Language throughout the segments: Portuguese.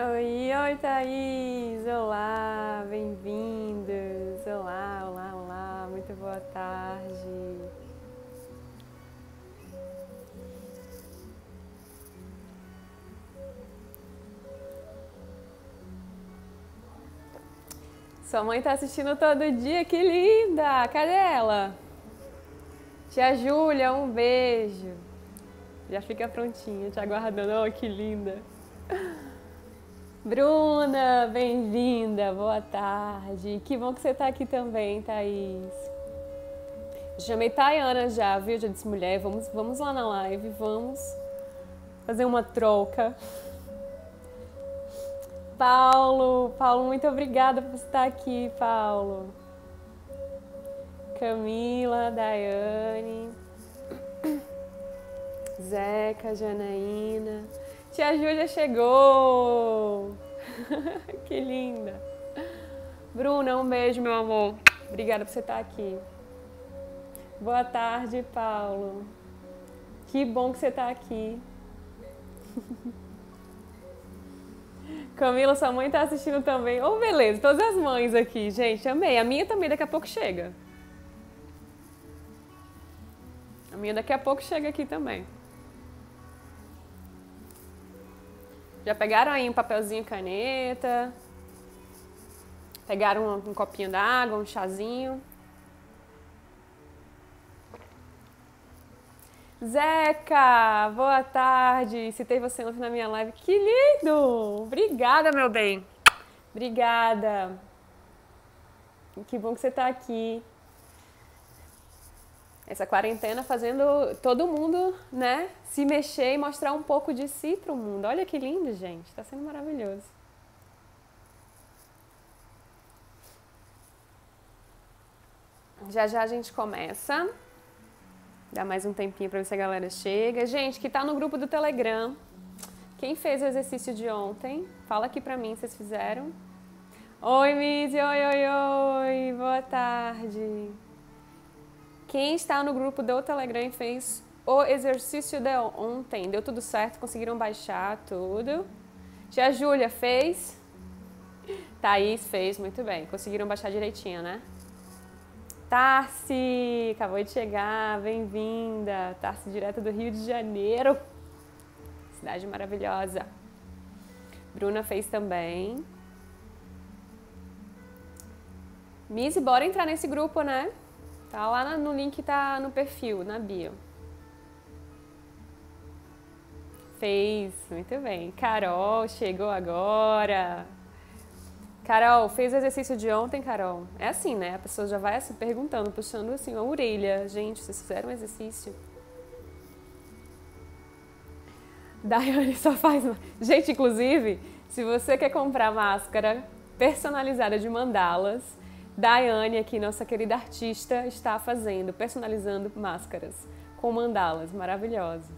Oi, Thaís! Olá, bem-vindos! Olá, olá, olá, muito boa tarde! Sua mãe tá assistindo todo dia, que linda! Cadê ela? Tia Júlia, um beijo! Já fica prontinha, te aguardando. Oh, que linda! Bruna, bem-vinda, boa tarde. Que bom que você tá aqui também, Thaís. Chamei Tayana já, viu? Já disse, mulher, vamos lá na live, vamos fazer uma troca. Paulo, muito obrigada por estar aqui, Paulo. Camila, Daiane, Zeca, Janaína. Tia Júlia chegou! Que linda! Bruna, um beijo, meu amor. Obrigada por você estar aqui. Boa tarde, Paulo. Que bom que você está aqui. Camila, sua mãe tá assistindo também. Oh, beleza, todas as mães aqui, gente, amei. A minha também daqui a pouco chega. A minha daqui a pouco chega aqui também. Já pegaram aí um papelzinho, caneta? Pegaram um copinho d'água, um chazinho? Zeca, boa tarde. Citei você ontem na minha live. Que lindo! Obrigada, meu bem. Obrigada. Que bom que você tá aqui. Essa quarentena fazendo todo mundo, né, se mexer e mostrar um pouco de si pro mundo. Olha que lindo, gente. Tá sendo maravilhoso. Já já a gente começa. Dá mais um tempinho pra ver se a galera chega. Gente, que tá no grupo do Telegram, quem fez o exercício de ontem, fala aqui pra mim se vocês fizeram. Oi, Mizzy, oi, boa tarde. Quem está no grupo do Telegram e fez o exercício de ontem, deu tudo certo? Conseguiram baixar tudo? Tia Júlia fez? Thaís fez, muito bem. Conseguiram baixar direitinho, né? Tarsi, acabou de chegar, bem-vinda. Tarsi, direto do Rio de Janeiro. Cidade maravilhosa. Bruna fez também. Mizzy, bora entrar nesse grupo, né? Tá lá no link, tá no perfil, na bio. Fez, muito bem. Carol chegou agora. Carol, fez o exercício de ontem, Carol? É assim, né? A pessoa já vai assim, perguntando, puxando assim a orelha. Gente, vocês fizeram um exercício? Daiane só faz... Gente, inclusive, se você quer comprar máscara personalizada de mandalas, Daiane aqui, nossa querida artista, está fazendo, personalizando máscaras com mandalas maravilhosas.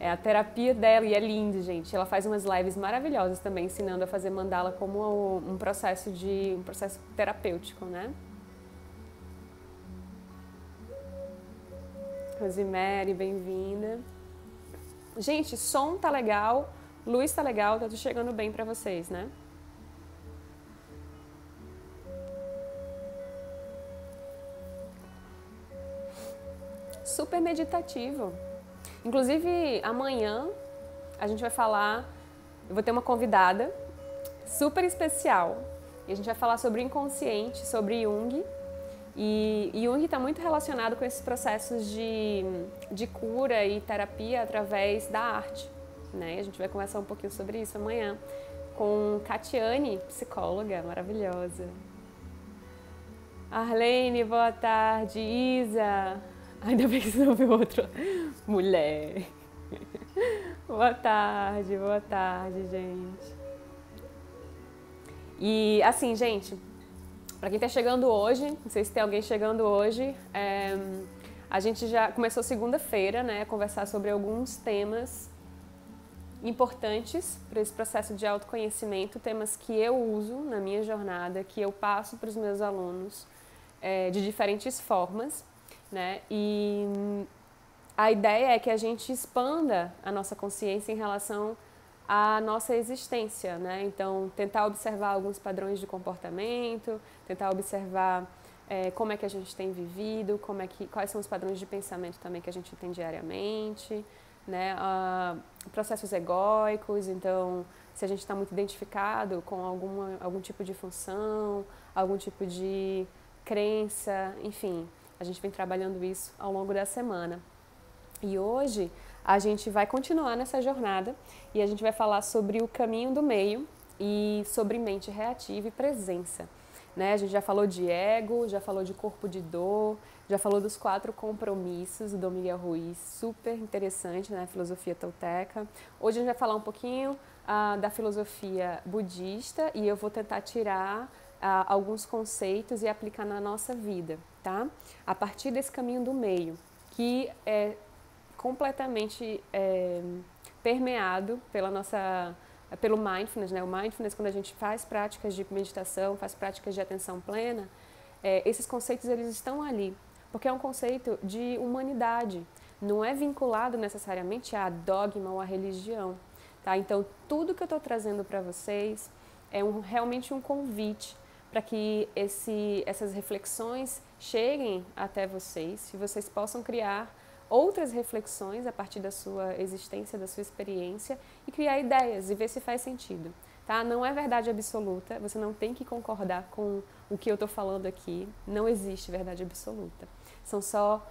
É a terapia dela e é lindo, gente. Ela faz umas lives maravilhosas também, ensinando a fazer mandala como um processo terapêutico, né? Rosemary, bem-vinda. Gente, som tá legal, luz tá legal, tá tudo chegando bem pra vocês, né? Super meditativo. Inclusive, amanhã a gente vai falar, eu vou ter uma convidada super especial e a gente vai falar sobre o inconsciente, sobre Jung. E Jung está muito relacionado com esses processos de cura e terapia através da arte, né? E a gente vai conversar um pouquinho sobre isso amanhã com Catiane, psicóloga maravilhosa. Arlene, boa tarde. Isa, ainda bem que você não viu outro. Mulher. Boa tarde, gente. E assim, gente, pra quem tá chegando hoje, não sei se tem alguém chegando hoje, a gente já começou segunda-feira, né, a conversar sobre alguns temas importantes para esse processo de autoconhecimento, temas que eu uso na minha jornada, que eu passo para os meus alunos de diferentes formas, né, e a ideia é que a gente expanda a nossa consciência em relação a nossa existência, né? Então, tentar observar alguns padrões de comportamento, tentar observar como é que a gente tem vivido, quais são os padrões de pensamento também que a gente tem diariamente, né? Processos egóicos, então, se a gente está muito identificado com algum tipo de função, algum tipo de crença, enfim, a gente vem trabalhando isso ao longo da semana. E hoje a gente vai continuar nessa jornada e a gente vai falar sobre o caminho do meio e sobre mente reativa e presença. Né? A gente já falou de ego, já falou de corpo de dor, já falou dos 4 compromissos do Miguel Ruiz, super interessante, né? Filosofia tolteca. Hoje a gente vai falar um pouquinho da filosofia budista e eu vou tentar tirar alguns conceitos e aplicar na nossa vida, tá? A partir desse caminho do meio, que é completamente permeado pelo mindfulness, né? O mindfulness, quando a gente faz práticas de meditação, faz práticas de atenção plena, esses conceitos eles estão ali, porque é um conceito de humanidade, não é vinculado necessariamente a dogma ou a religião, tá? Então, tudo que eu estou trazendo para vocês é realmente um convite para que essas reflexões cheguem até vocês, e vocês possam criar outras reflexões a partir da sua existência, da sua experiência e criar ideias e ver se faz sentido, tá? Não é verdade absoluta, você não tem que concordar com o que eu estou falando aqui, não existe verdade absoluta. São só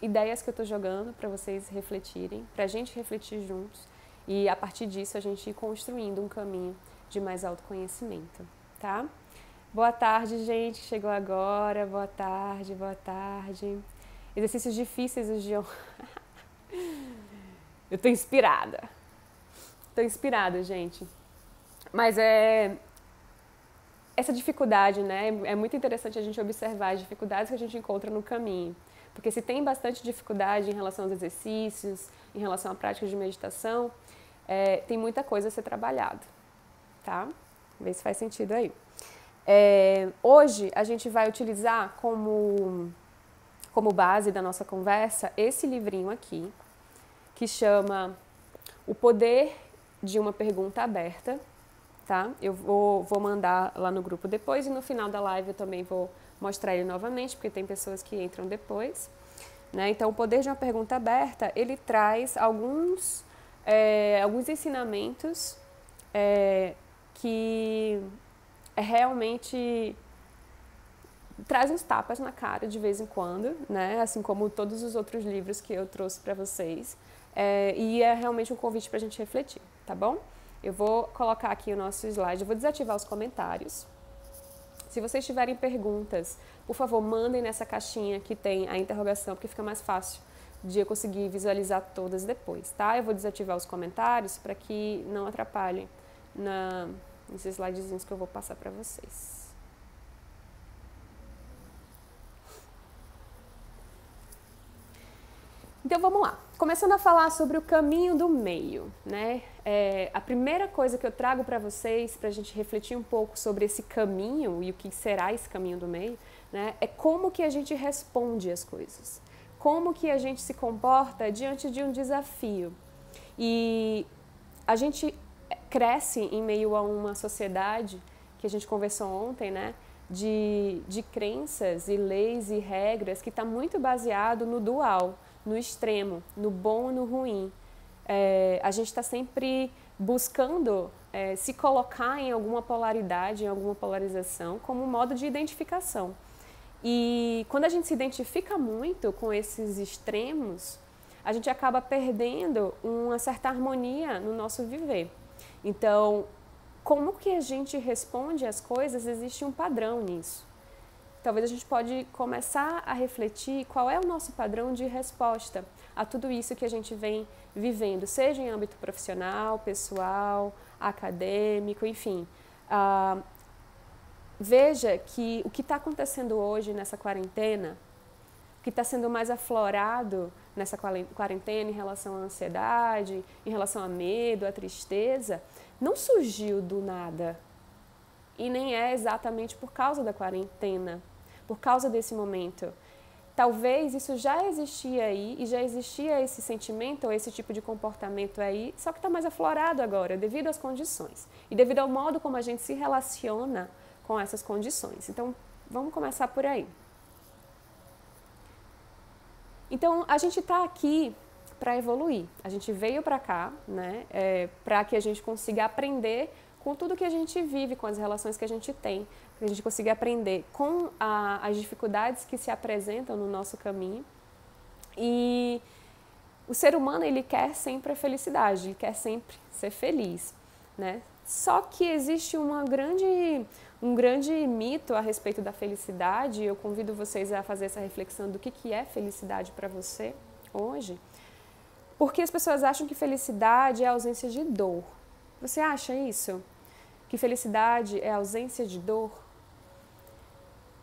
ideias que eu estou jogando para vocês refletirem, para a gente refletir juntos e a partir disso a gente ir construindo um caminho de mais autoconhecimento, tá? Boa tarde, gente, que chegou agora, boa tarde, boa tarde. Exercícios difíceis hoje. Eu tô inspirada. Tô inspirada, gente. Mas essa dificuldade, né? É muito interessante a gente observar as dificuldades que a gente encontra no caminho. Porque se tem bastante dificuldade em relação aos exercícios, em relação à prática de meditação, tem muita coisa a ser trabalhado, tá? Vê se faz sentido aí. Hoje a gente vai utilizar como base da nossa conversa esse livrinho aqui, que chama O Poder de uma Pergunta Aberta, tá? Eu vou mandar lá no grupo depois e no final da live eu também vou mostrar ele novamente, porque tem pessoas que entram depois, né? Então, O Poder de uma Pergunta Aberta, ele traz alguns ensinamentos que realmente traz uns tapas na cara de vez em quando, né? Assim como todos os outros livros que eu trouxe para vocês. E é realmente um convite para a gente refletir, tá bom? Eu vou colocar aqui o nosso slide, eu vou desativar os comentários. Se vocês tiverem perguntas, por favor, mandem nessa caixinha que tem a interrogação, porque fica mais fácil de eu conseguir visualizar todas depois, tá? Eu vou desativar os comentários para que não atrapalhem nesses slidezinhos que eu vou passar para vocês. Então vamos lá, começando a falar sobre o caminho do meio, né? A primeira coisa que eu trago para vocês, para a gente refletir um pouco sobre esse caminho e o que será esse caminho do meio, né? É como que a gente responde às coisas, como que a gente se comporta diante de um desafio. E a gente cresce em meio a uma sociedade, que a gente conversou ontem, né? De crenças e leis e regras que está muito baseado no dual, no extremo, no bom e no ruim. A gente está sempre buscando se colocar em alguma polaridade, em alguma polarização, como modo de identificação. E quando a gente se identifica muito com esses extremos, a gente acaba perdendo uma certa harmonia no nosso viver. Então, como que a gente responde às coisas, existe um padrão nisso. Talvez a gente pode começar a refletir qual é o nosso padrão de resposta a tudo isso que a gente vem vivendo, seja em âmbito profissional, pessoal, acadêmico, enfim. Veja que o que está acontecendo hoje nessa quarentena, o que está sendo mais aflorado nessa quarentena em relação à ansiedade, em relação a medo, a tristeza, não surgiu do nada. E nem é exatamente por causa da quarentena, por causa desse momento. talvez isso já existia aí e já existia esse sentimento ou esse tipo de comportamento aí, só que está mais aflorado agora, devido às condições e devido ao modo como a gente se relaciona com essas condições. Então, vamos começar por aí. Então, a gente está aqui para evoluir. A gente veio para cá, né, para que a gente consiga aprender com tudo que a gente vive, com as relações que a gente tem, para que a gente consiga aprender com as dificuldades que se apresentam no nosso caminho. E o ser humano, ele quer sempre a felicidade, ele quer sempre ser feliz, né? Só que existe um grande mito a respeito da felicidade. Eu convido vocês a fazer essa reflexão do que é felicidade para você hoje. Porque as pessoas acham que felicidade é a ausência de dor. Você acha isso? Que felicidade é a ausência de dor?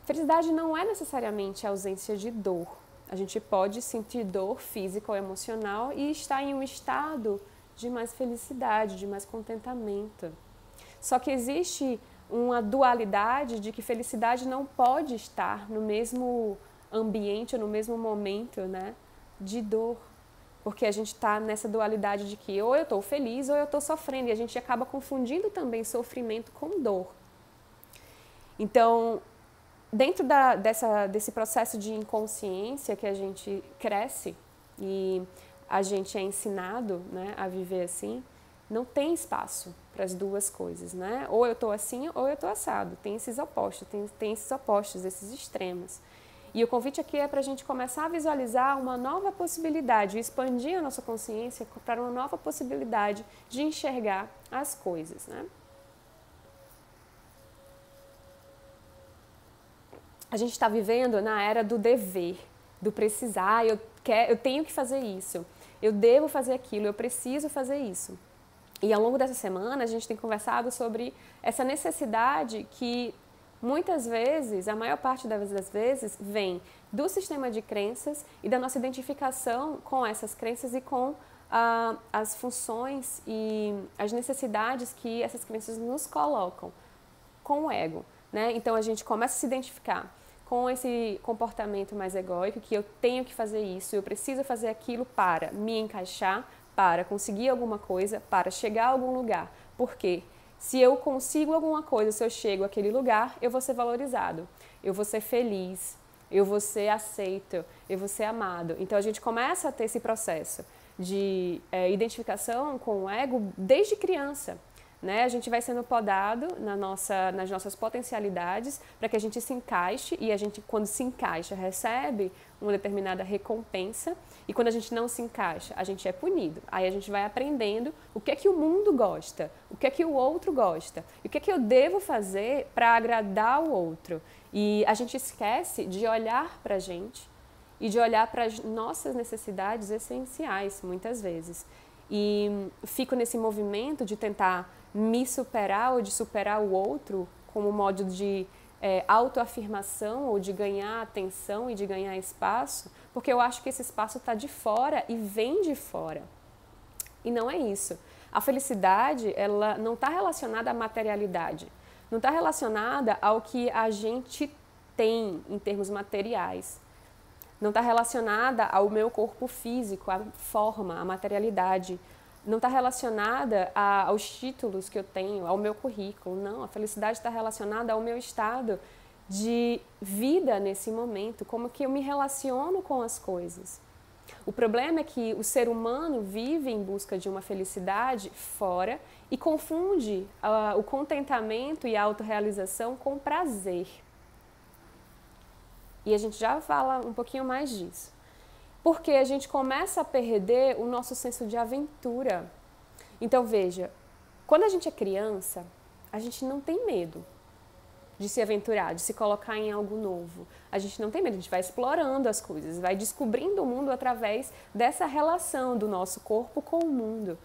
Felicidade não é necessariamente a ausência de dor. A gente pode sentir dor física ou emocional e estar em um estado de mais felicidade, de mais contentamento. Só que existe uma dualidade de que felicidade não pode estar no mesmo ambiente ou no mesmo momento, né, de dor. Porque a gente está nessa dualidade de que ou eu estou feliz ou eu estou sofrendo. E a gente acaba confundindo também sofrimento com dor. Então, dentro desse processo de inconsciência que a gente cresce e a gente é ensinado, né, a viver assim, não tem espaço para as duas coisas, né? Ou eu estou assim ou eu estou assado. Tem esses opostos, esses extremos. E o convite aqui é para a gente começar a visualizar uma nova possibilidade, expandir a nossa consciência para uma nova possibilidade de enxergar as coisas, né? A gente está vivendo na era do dever, do precisar, eu tenho que fazer isso, eu devo fazer aquilo, eu preciso fazer isso. E ao longo dessa semana a gente tem conversado sobre essa necessidade que muitas vezes, a maior parte das vezes, vem do sistema de crenças e da nossa identificação com essas crenças e com as funções e as necessidades que essas crenças nos colocam com o ego, né? Então a gente começa a se identificar com esse comportamento mais egóico, que eu tenho que fazer isso, eu preciso fazer aquilo para me encaixar, para conseguir alguma coisa, para chegar a algum lugar. Por quê? Se eu consigo alguma coisa, se eu chego àquele lugar, eu vou ser valorizado, eu vou ser feliz, eu vou ser aceito, eu vou ser amado. Então a gente começa a ter esse processo de identificação com o ego desde criança. Né? A gente vai sendo podado nas nossas potencialidades para que a gente se encaixe e a gente, quando se encaixa, recebe uma determinada recompensa e quando a gente não se encaixa, a gente é punido. Aí a gente vai aprendendo o que é que o mundo gosta, o que é que o outro gosta, e o que é que eu devo fazer para agradar o outro. E a gente esquece de olhar para a gente e de olhar para as nossas necessidades essenciais, muitas vezes. E fico nesse movimento de tentar me superar ou de superar o outro como modo de autoafirmação ou de ganhar atenção e de ganhar espaço, porque eu acho que esse espaço está de fora e vem de fora. E não é isso. A felicidade, ela não está relacionada à materialidade, não está relacionada ao que a gente tem em termos materiais. Não está relacionada ao meu corpo físico, à forma, à materialidade. Não está relacionada aos títulos que eu tenho, ao meu currículo. Não, a felicidade está relacionada ao meu estado de vida nesse momento, como que eu me relaciono com as coisas. O problema é que o ser humano vive em busca de uma felicidade fora e confunde o contentamento e a autorrealização com prazer. E a gente já fala um pouquinho mais disso. Porque a gente começa a perder o nosso senso de aventura. Então veja, quando a gente é criança, a gente não tem medo de se aventurar, de se colocar em algo novo. A gente não tem medo, a gente vai explorando as coisas, vai descobrindo o mundo através dessa relação do nosso corpo com o mundo.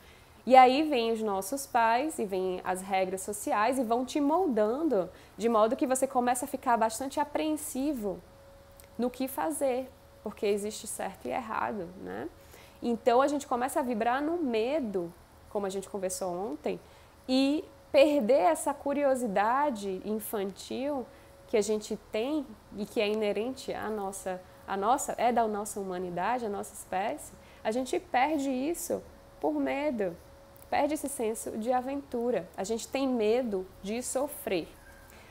E aí vem os nossos pais e vem as regras sociais e vão te moldando, de modo que você começa a ficar bastante apreensivo no que fazer, porque existe certo e errado, né? Então a gente começa a vibrar no medo, como a gente conversou ontem, e perder essa curiosidade infantil que a gente tem e que é inerente à é da nossa humanidade, a nossa espécie, a gente perde isso por medo, perde esse senso de aventura. A gente tem medo de sofrer,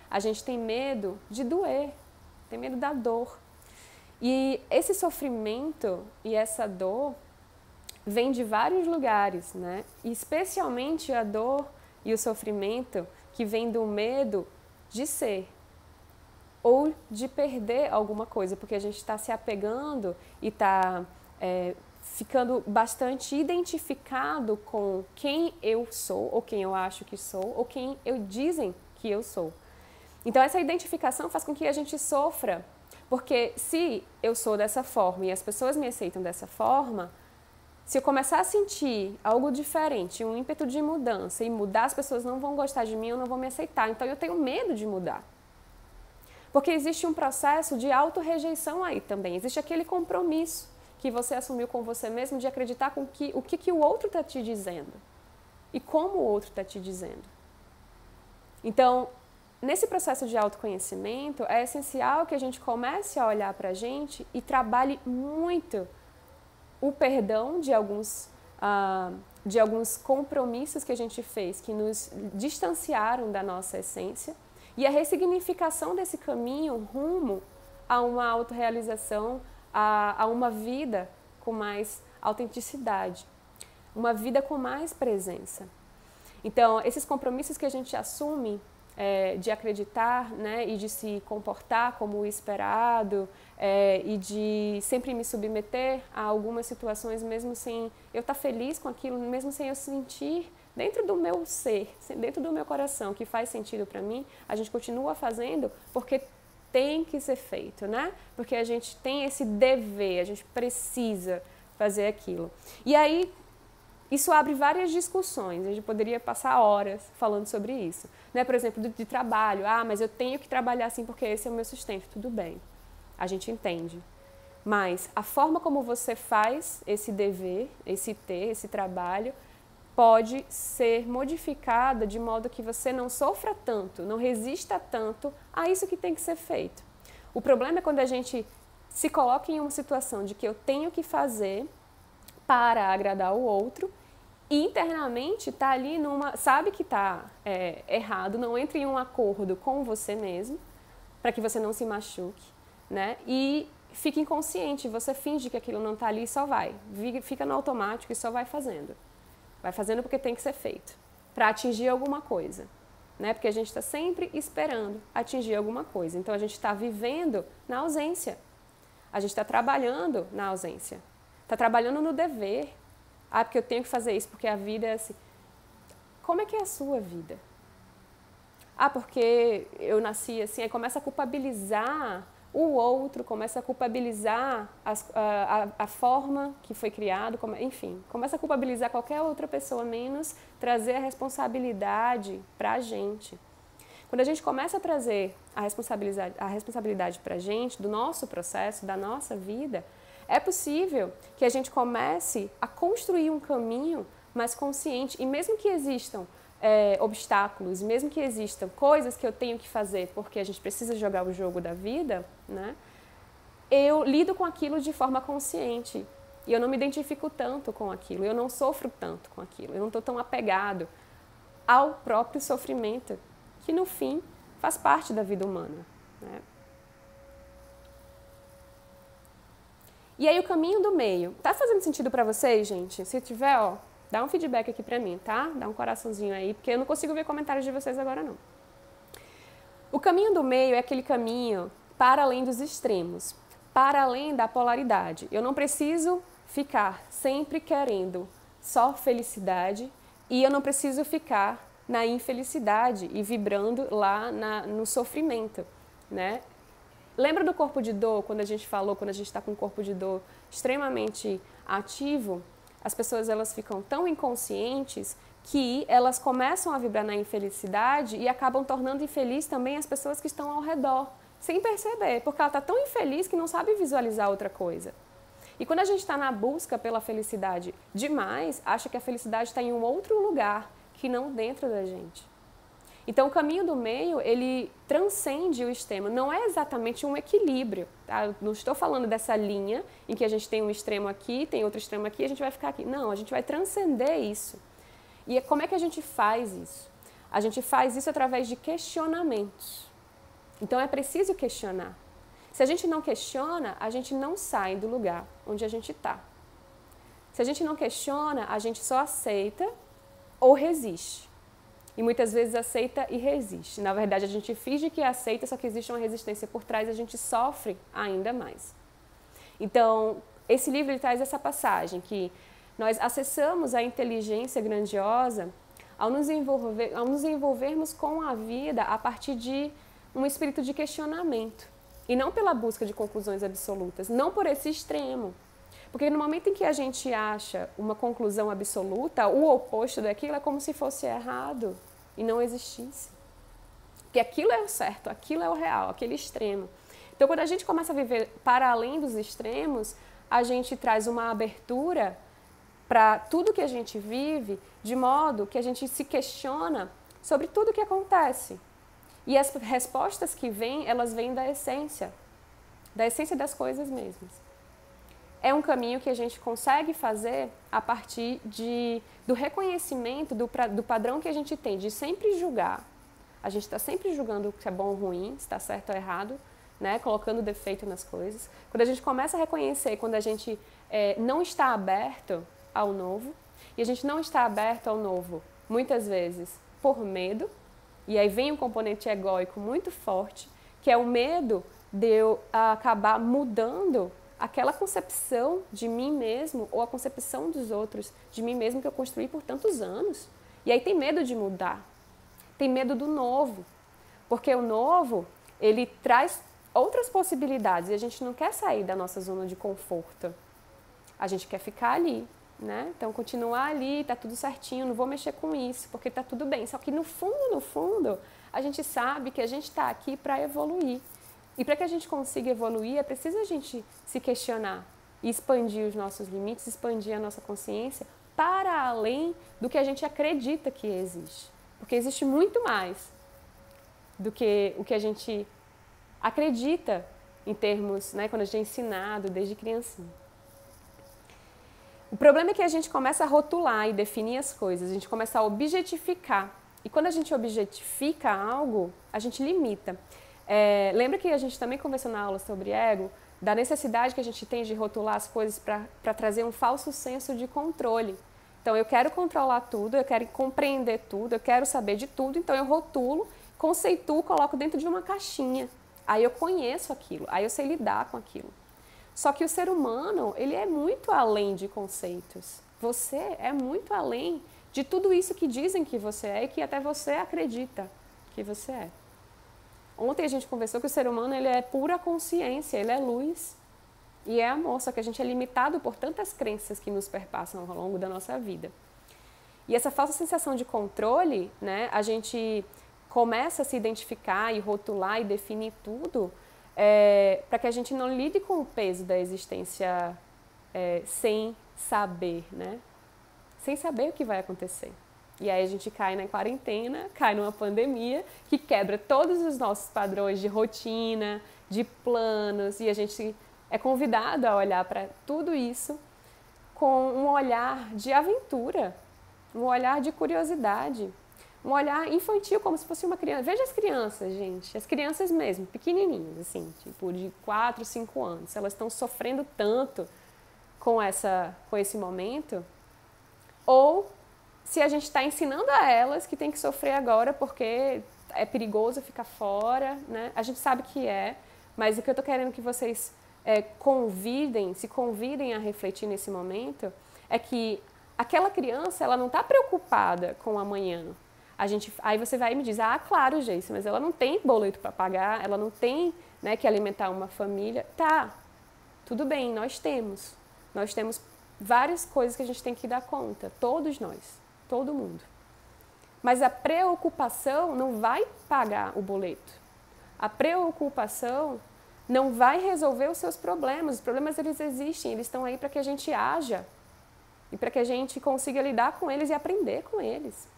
a gente tem medo de doer, tem medo da dor. E esse sofrimento e essa dor vem de vários lugares, né? E especialmente a dor e o sofrimento que vem do medo de ser ou de perder alguma coisa, porque a gente está se apegando e está ficando bastante identificado com quem eu sou, ou quem eu acho que sou, ou quem dizem que eu sou. Então essa identificação faz com que a gente sofra, porque se eu sou dessa forma e as pessoas me aceitam dessa forma, se eu começar a sentir algo diferente, um ímpeto de mudança e mudar, as pessoas não vão gostar de mim ou não vão me aceitar. Então eu tenho medo de mudar. Porque existe um processo de autorrejeição aí também. Existe aquele compromisso que você assumiu com você mesmo de acreditar com o que o outro está te dizendo e como o outro está te dizendo. Então, nesse processo de autoconhecimento, é essencial que a gente comece a olhar para a gente e trabalhe muito o perdão de alguns compromissos que a gente fez, que nos distanciaram da nossa essência, e a ressignificação desse caminho rumo a uma autorrealização, a uma vida com mais autenticidade, uma vida com mais presença. Então, esses compromissos que a gente assume de acreditar, né, e de se comportar como o esperado, e de sempre me submeter a algumas situações mesmo sem eu estar feliz com aquilo, mesmo sem eu sentir dentro do meu ser, dentro do meu coração, que faz sentido para mim, a gente continua fazendo porque tem que ser feito, né? Porque a gente tem esse dever, a gente precisa fazer aquilo. E aí, isso abre várias discussões, a gente poderia passar horas falando sobre isso. Né? Por exemplo, de trabalho, mas eu tenho que trabalhar assim porque esse é o meu sustento. Tudo bem, a gente entende. Mas a forma como você faz esse dever, esse trabalho, pode ser modificada de modo que você não sofra tanto, não resista tanto a isso que tem que ser feito. O problema é quando a gente se coloca em uma situação de que eu tenho que fazer para agradar o outro e internamente está ali sabe que está errado, não entra em um acordo com você mesmo, para que você não se machuque, né? E fica inconsciente, você finge que aquilo não está ali e só vai, fica no automático e só vai fazendo. Vai fazendo porque tem que ser feito, para atingir alguma coisa, né? Porque a gente está sempre esperando atingir alguma coisa. Então a gente está vivendo na ausência, a gente está trabalhando na ausência, está trabalhando no dever. Porque eu tenho que fazer isso, porque a vida é assim. Como é que é a sua vida? Porque eu nasci assim, aí começa a culpabilizar o outro, começa a culpabilizar a forma que foi criado, enfim, começa a culpabilizar qualquer outra pessoa, menos trazer a responsabilidade para a gente. Quando a gente começa a trazer a responsabilidade para a gente, do nosso processo, da nossa vida, é possível que a gente comece a construir um caminho mais consciente. E mesmo que existam obstáculos, mesmo que existam coisas que eu tenho que fazer porque a gente precisa jogar o jogo da vida, né, eu lido com aquilo de forma consciente. E eu não me identifico tanto com aquilo, eu não sofro tanto com aquilo, eu não estou tão apegado ao próprio sofrimento, que no fim faz parte da vida humana, né? E aí o caminho do meio. Tá fazendo sentido pra vocês, gente? Se tiver, dá um feedback aqui pra mim, tá? Dá um coraçãozinho aí, porque eu não consigo ver comentários de vocês agora, não. O caminho do meio é aquele caminho para além dos extremos, para além da polaridade. Eu não preciso ficar sempre querendo só felicidade e eu não preciso ficar na infelicidade e vibrando lá no sofrimento, né? Lembra do corpo de dor, quando a gente está com um corpo de dor extremamente ativo, as pessoas elas ficam tão inconscientes que elas começam a vibrar na infelicidade e acabam tornando infeliz também as pessoas que estão ao redor, sem perceber, porque ela está tão infeliz que não sabe visualizar outra coisa. E quando a gente está na busca pela felicidade demais, acha que a felicidade está em um outro lugar, que não dentro da gente. Então, o caminho do meio, ele transcende o extremo. Não é exatamente um equilíbrio. Tá? Eu não estou falando dessa linha em que a gente tem um extremo aqui, tem outro extremo aqui, a gente vai ficar aqui. Não, a gente vai transcender isso. E como é que a gente faz isso? A gente faz isso através de questionamentos. Então, é preciso questionar. Se a gente não questiona, a gente não sai do lugar onde a gente está. Se a gente não questiona, a gente só aceita ou resiste. E muitas vezes aceita e resiste. Na verdade, a gente finge que aceita, só que existe uma resistência por trás e a gente sofre ainda mais. Então, esse livro ele traz essa passagem que nós acessamos a inteligência grandiosa ao nos envolvermos com a vida a partir de um espírito de questionamento. E não pela busca de conclusões absolutas, não por esse extremo. Porque no momento em que a gente acha uma conclusão absoluta, o oposto daquilo é como se fosse errado e não existisse. Porque aquilo é o certo, aquilo é o real, aquele extremo. Então, quando a gente começa a viver para além dos extremos, a gente traz uma abertura para tudo que a gente vive, de modo que a gente se questiona sobre tudo que acontece. E as respostas que vêm, elas vêm da essência das coisas mesmas. É um caminho que a gente consegue fazer a partir do reconhecimento do padrão que a gente tem, de sempre julgar. A gente está sempre julgando o que é bom ou ruim, se está certo ou errado, né? Colocando defeito nas coisas. Quando a gente começa a reconhecer, quando a gente não está aberto ao novo, e a gente não está aberto ao novo, muitas vezes, por medo, e aí vem um componente egóico muito forte, que é o medo de eu acabar mudando aquela concepção de mim mesmo ou a concepção dos outros de mim mesmo que eu construí por tantos anos. E aí tem medo de mudar, tem medo do novo, porque o novo, ele traz outras possibilidades e a gente não quer sair da nossa zona de conforto. A gente quer ficar ali, né? Então, continuar ali, tá tudo certinho, não vou mexer com isso, porque tá tudo bem. Só que no fundo, a gente sabe que a gente está aqui para evoluir. E para que a gente consiga evoluir, é preciso a gente se questionar e expandir os nossos limites, expandir a nossa consciência para além do que a gente acredita que existe. Porque existe muito mais do que o que a gente acredita em termos, né, quando a gente é ensinado desde criancinha. O problema é que a gente começa a rotular e definir as coisas, a gente começa a objetificar. E quando a gente objetifica algo, a gente limita. Lembra que a gente também conversou na aula sobre ego, da necessidade que a gente tem de rotular as coisas para trazer um falso senso de controle. Então, eu quero controlar tudo, eu quero compreender tudo, eu quero saber de tudo, então eu rotulo, conceituo, coloco dentro de uma caixinha. Aí eu conheço aquilo, aí eu sei lidar com aquilo. Só que o ser humano, ele é muito além de conceitos. Você é muito além de tudo isso que dizem que você é e que até você acredita que você é. Ontem a gente conversou que o ser humano ele é pura consciência, ele é luz e é amor, só que a gente é limitado por tantas crenças que nos perpassam ao longo da nossa vida. E essa falsa sensação de controle, né, a gente começa a se identificar e rotular e definir tudo para que a gente não lide com o peso da existência sem saber, né? Sem saber o que vai acontecer. E aí a gente cai na quarentena, cai numa pandemia que quebra todos os nossos padrões de rotina, de planos, e a gente é convidado a olhar para tudo isso com um olhar de aventura, um olhar de curiosidade, um olhar infantil, como se fosse uma criança. Veja as crianças, gente, as crianças mesmo, pequenininhas, assim, tipo de 4, 5 anos, elas estão sofrendo tanto com esse momento, ou se a gente está ensinando a elas que tem que sofrer agora porque é perigoso ficar fora, né? A gente sabe que mas o que eu estou querendo que vocês se convidem a refletir nesse momento é que aquela criança, ela não está preocupada com o amanhã. Aí você vai e me diz, claro, Geice, mas ela não tem boleto para pagar, ela não tem, né, que alimentar uma família. Tá, tudo bem, nós temos várias coisas que a gente tem que dar conta, todos nós. Todo mundo. Mas a preocupação não vai pagar o boleto. A preocupação não vai resolver os seus problemas. Os problemas, eles existem, eles estão aí para que a gente haja e para que a gente consiga lidar com eles e aprender com eles.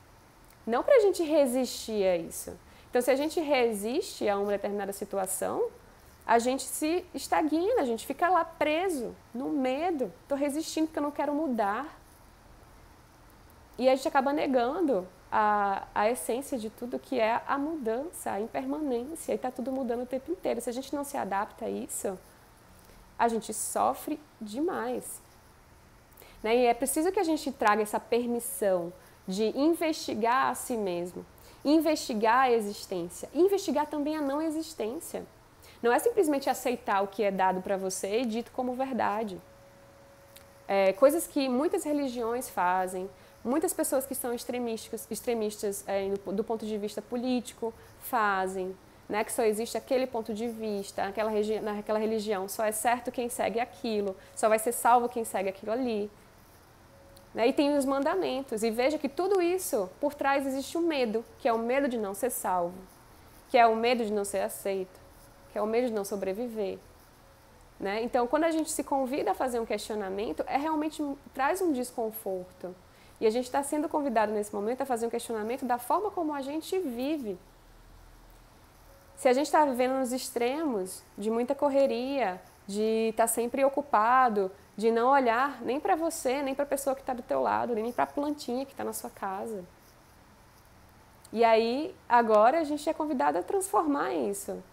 não para a gente resistir a isso. Então, se a gente resiste a uma determinada situação, a gente se estagna, a gente fica lá preso, no medo. Estou resistindo porque eu não quero mudar. E a gente acaba negando a essência de tudo, que é a mudança, a impermanência. E está tudo mudando o tempo inteiro. Se a gente não se adapta a isso, a gente sofre demais. Né? E é preciso que a gente traga essa permissão de investigar a si mesmo, investigar a existência, investigar também a não existência. Não é simplesmente aceitar o que é dado para você e dito como verdade. Coisas que muitas religiões fazem, muitas pessoas que são extremistas do ponto de vista político fazem, né? Que só existe aquele ponto de vista, naquela religião só é certo quem segue aquilo, só vai ser salvo quem segue aquilo ali. Né? E tem os mandamentos, e veja que tudo isso, por trás existe um medo, que é o medo de não ser salvo, que é o medo de não ser aceito, que é o medo de não sobreviver. Né? Então, quando a gente se convida a fazer um questionamento, realmente traz um desconforto. E a gente está sendo convidado nesse momento a fazer um questionamento da forma como a gente vive. Se a gente está vivendo nos extremos de muita correria, de estar sempre ocupado, de não olhar nem para você, nem para a pessoa que está do teu lado, nem para a plantinha que está na sua casa. E aí, agora a gente é convidado a transformar isso,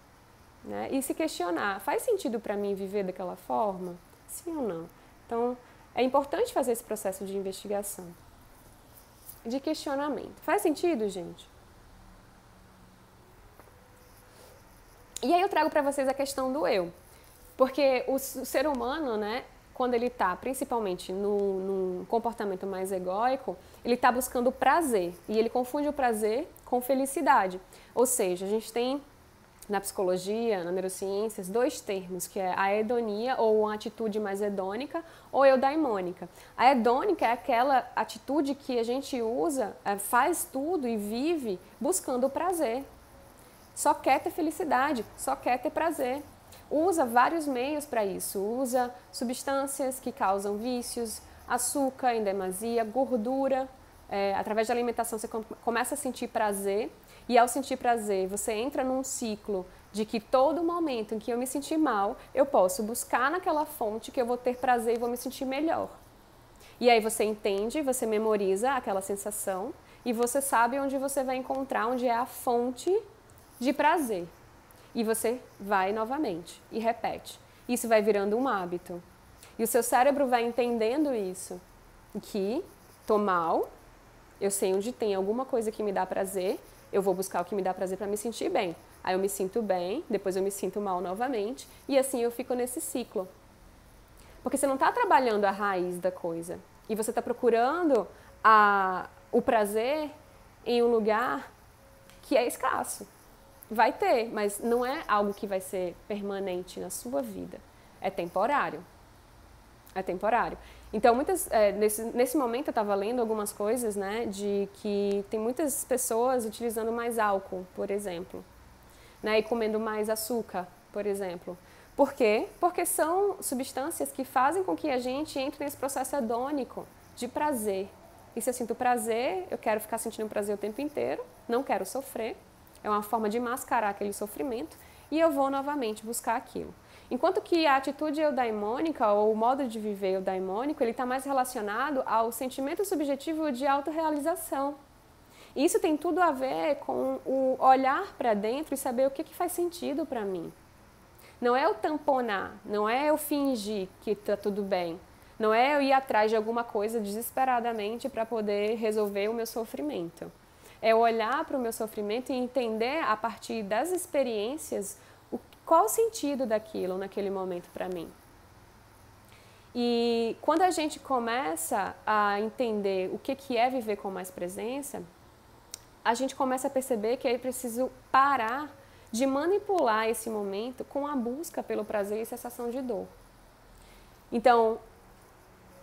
né? E se questionar, faz sentido para mim viver daquela forma? Sim ou não? Então, é importante fazer esse processo de investigação, de questionamento. Faz sentido, gente? E aí eu trago para vocês a questão do eu. Porque o ser humano, né, quando ele está principalmente num comportamento mais egóico, ele está buscando prazer. E ele confunde o prazer com felicidade. Ou seja, a gente tem na psicologia, na neurociências, dois termos, que é a hedonia, ou uma atitude mais hedônica, ou eudaimônica. A hedônica é aquela atitude que a gente usa, faz tudo e vive buscando o prazer. Só quer ter felicidade, só quer ter prazer. Usa vários meios para isso, usa substâncias que causam vícios, açúcar em demasia, gordura. Através da alimentação você começa a sentir prazer, e ao sentir prazer você entra num ciclo de que todo momento em que eu me sentir mal, eu posso buscar naquela fonte que eu vou ter prazer e vou me sentir melhor. E aí você entende, você memoriza aquela sensação e você sabe onde você vai encontrar, onde é a fonte de prazer. E você vai novamente e repete. Isso vai virando um hábito. E o seu cérebro vai entendendo isso, que tô mal, eu sei onde tem alguma coisa que me dá prazer, eu vou buscar o que me dá prazer para me sentir bem. Aí eu me sinto bem, depois eu me sinto mal novamente, e assim eu fico nesse ciclo. Porque você não está trabalhando a raiz da coisa, e você está procurando o prazer em um lugar que é escasso. Vai ter, mas não é algo que vai ser permanente na sua vida. É temporário. É temporário. Então, nesse momento eu estava lendo algumas coisas, né, de que tem muitas pessoas utilizando mais álcool, por exemplo, né, e comendo mais açúcar, por exemplo. Por quê? Porque são substâncias que fazem com que a gente entre nesse processo hedônico de prazer. E se eu sinto prazer, eu quero ficar sentindo prazer o tempo inteiro, não quero sofrer. É uma forma de mascarar aquele sofrimento e eu vou novamente buscar aquilo. Enquanto que a atitude eudaimônica, ou o modo de viver eudaimônico, ele está mais relacionado ao sentimento subjetivo de autorrealização. E isso tem tudo a ver com o olhar para dentro e saber o que faz sentido para mim. Não é eu tamponar, não é eu fingir que está tudo bem. Não é eu ir atrás de alguma coisa desesperadamente para poder resolver o meu sofrimento. É olhar para o meu sofrimento e entender a partir das experiências qual o sentido daquilo naquele momento para mim. E quando a gente começa a entender o que é viver com mais presença, a gente começa a perceber que é preciso parar de manipular esse momento com a busca pelo prazer e sensação de dor. Então,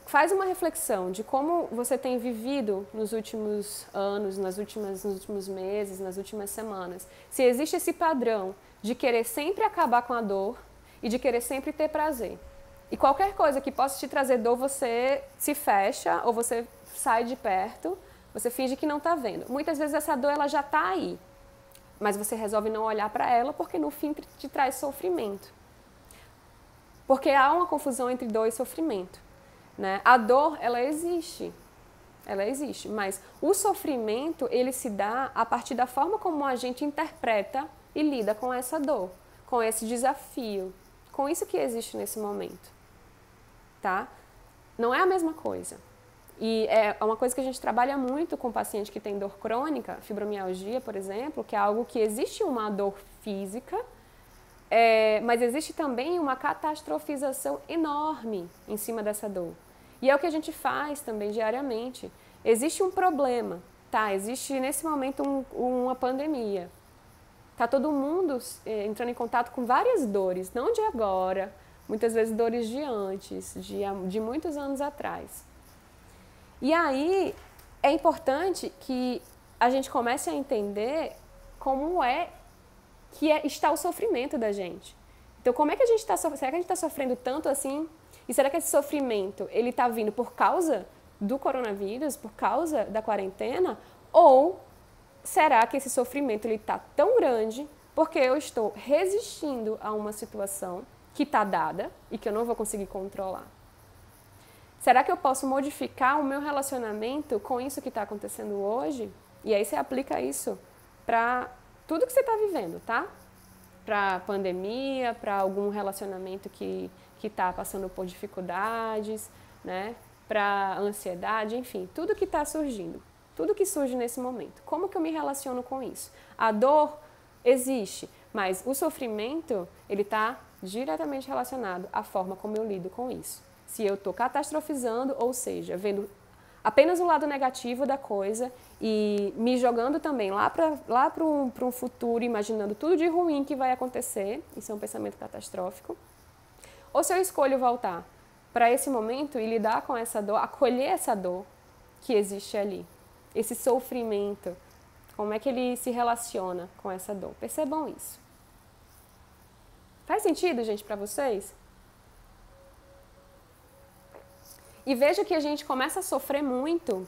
faz uma reflexão de como você tem vivido nos últimos anos, nos últimos meses, nas últimas semanas. Se existe esse padrão de querer sempre acabar com a dor e de querer sempre ter prazer. E qualquer coisa que possa te trazer dor, você se fecha ou você sai de perto, você finge que não está vendo. Muitas vezes essa dor ela já está aí, mas você resolve não olhar para ela porque no fim te traz sofrimento. Porque há uma confusão entre dor e sofrimento, né? A dor, ela existe, mas o sofrimento, ele se dá a partir da forma como a gente interpreta e lida com essa dor, com esse desafio, com isso que existe nesse momento, tá? Não é a mesma coisa. E é uma coisa que a gente trabalha muito com paciente que tem dor crônica, fibromialgia, por exemplo, que é algo que existe uma dor física, mas existe também uma catastrofização enorme em cima dessa dor. E é o que a gente faz também diariamente. Existe um problema, tá? Existe nesse momento uma pandemia. Tá todo mundo entrando em contato com várias dores, não de agora, muitas vezes dores de antes, de muitos anos atrás. E aí é importante que a gente comece a entender como está o sofrimento da gente. Então, como é que a gente está sofrendo? Será que a gente está sofrendo tanto assim? E será que esse sofrimento ele está vindo por causa do coronavírus, por causa da quarentena? Ou será que esse sofrimento está tão grande porque eu estou resistindo a uma situação que está dada e que eu não vou conseguir controlar? Será que eu posso modificar o meu relacionamento com isso que está acontecendo hoje? E aí você aplica isso para tudo que você está vivendo, tá? Para pandemia, para algum relacionamento que está passando por dificuldades, né? Para ansiedade, enfim, tudo que está surgindo, tudo que surge nesse momento. Como que eu me relaciono com isso? A dor existe, mas o sofrimento, ele está diretamente relacionado à forma como eu lido com isso. Se eu estou catastrofizando, ou seja, vendo apenas o lado negativo da coisa e me jogando também lá para um futuro, imaginando tudo de ruim que vai acontecer, isso é um pensamento catastrófico. Ou se eu escolho voltar para esse momento e lidar com essa dor, acolher essa dor que existe ali, esse sofrimento, como é que ele se relaciona com essa dor? Percebam isso. Faz sentido, gente, para vocês? E veja que a gente começa a sofrer muito,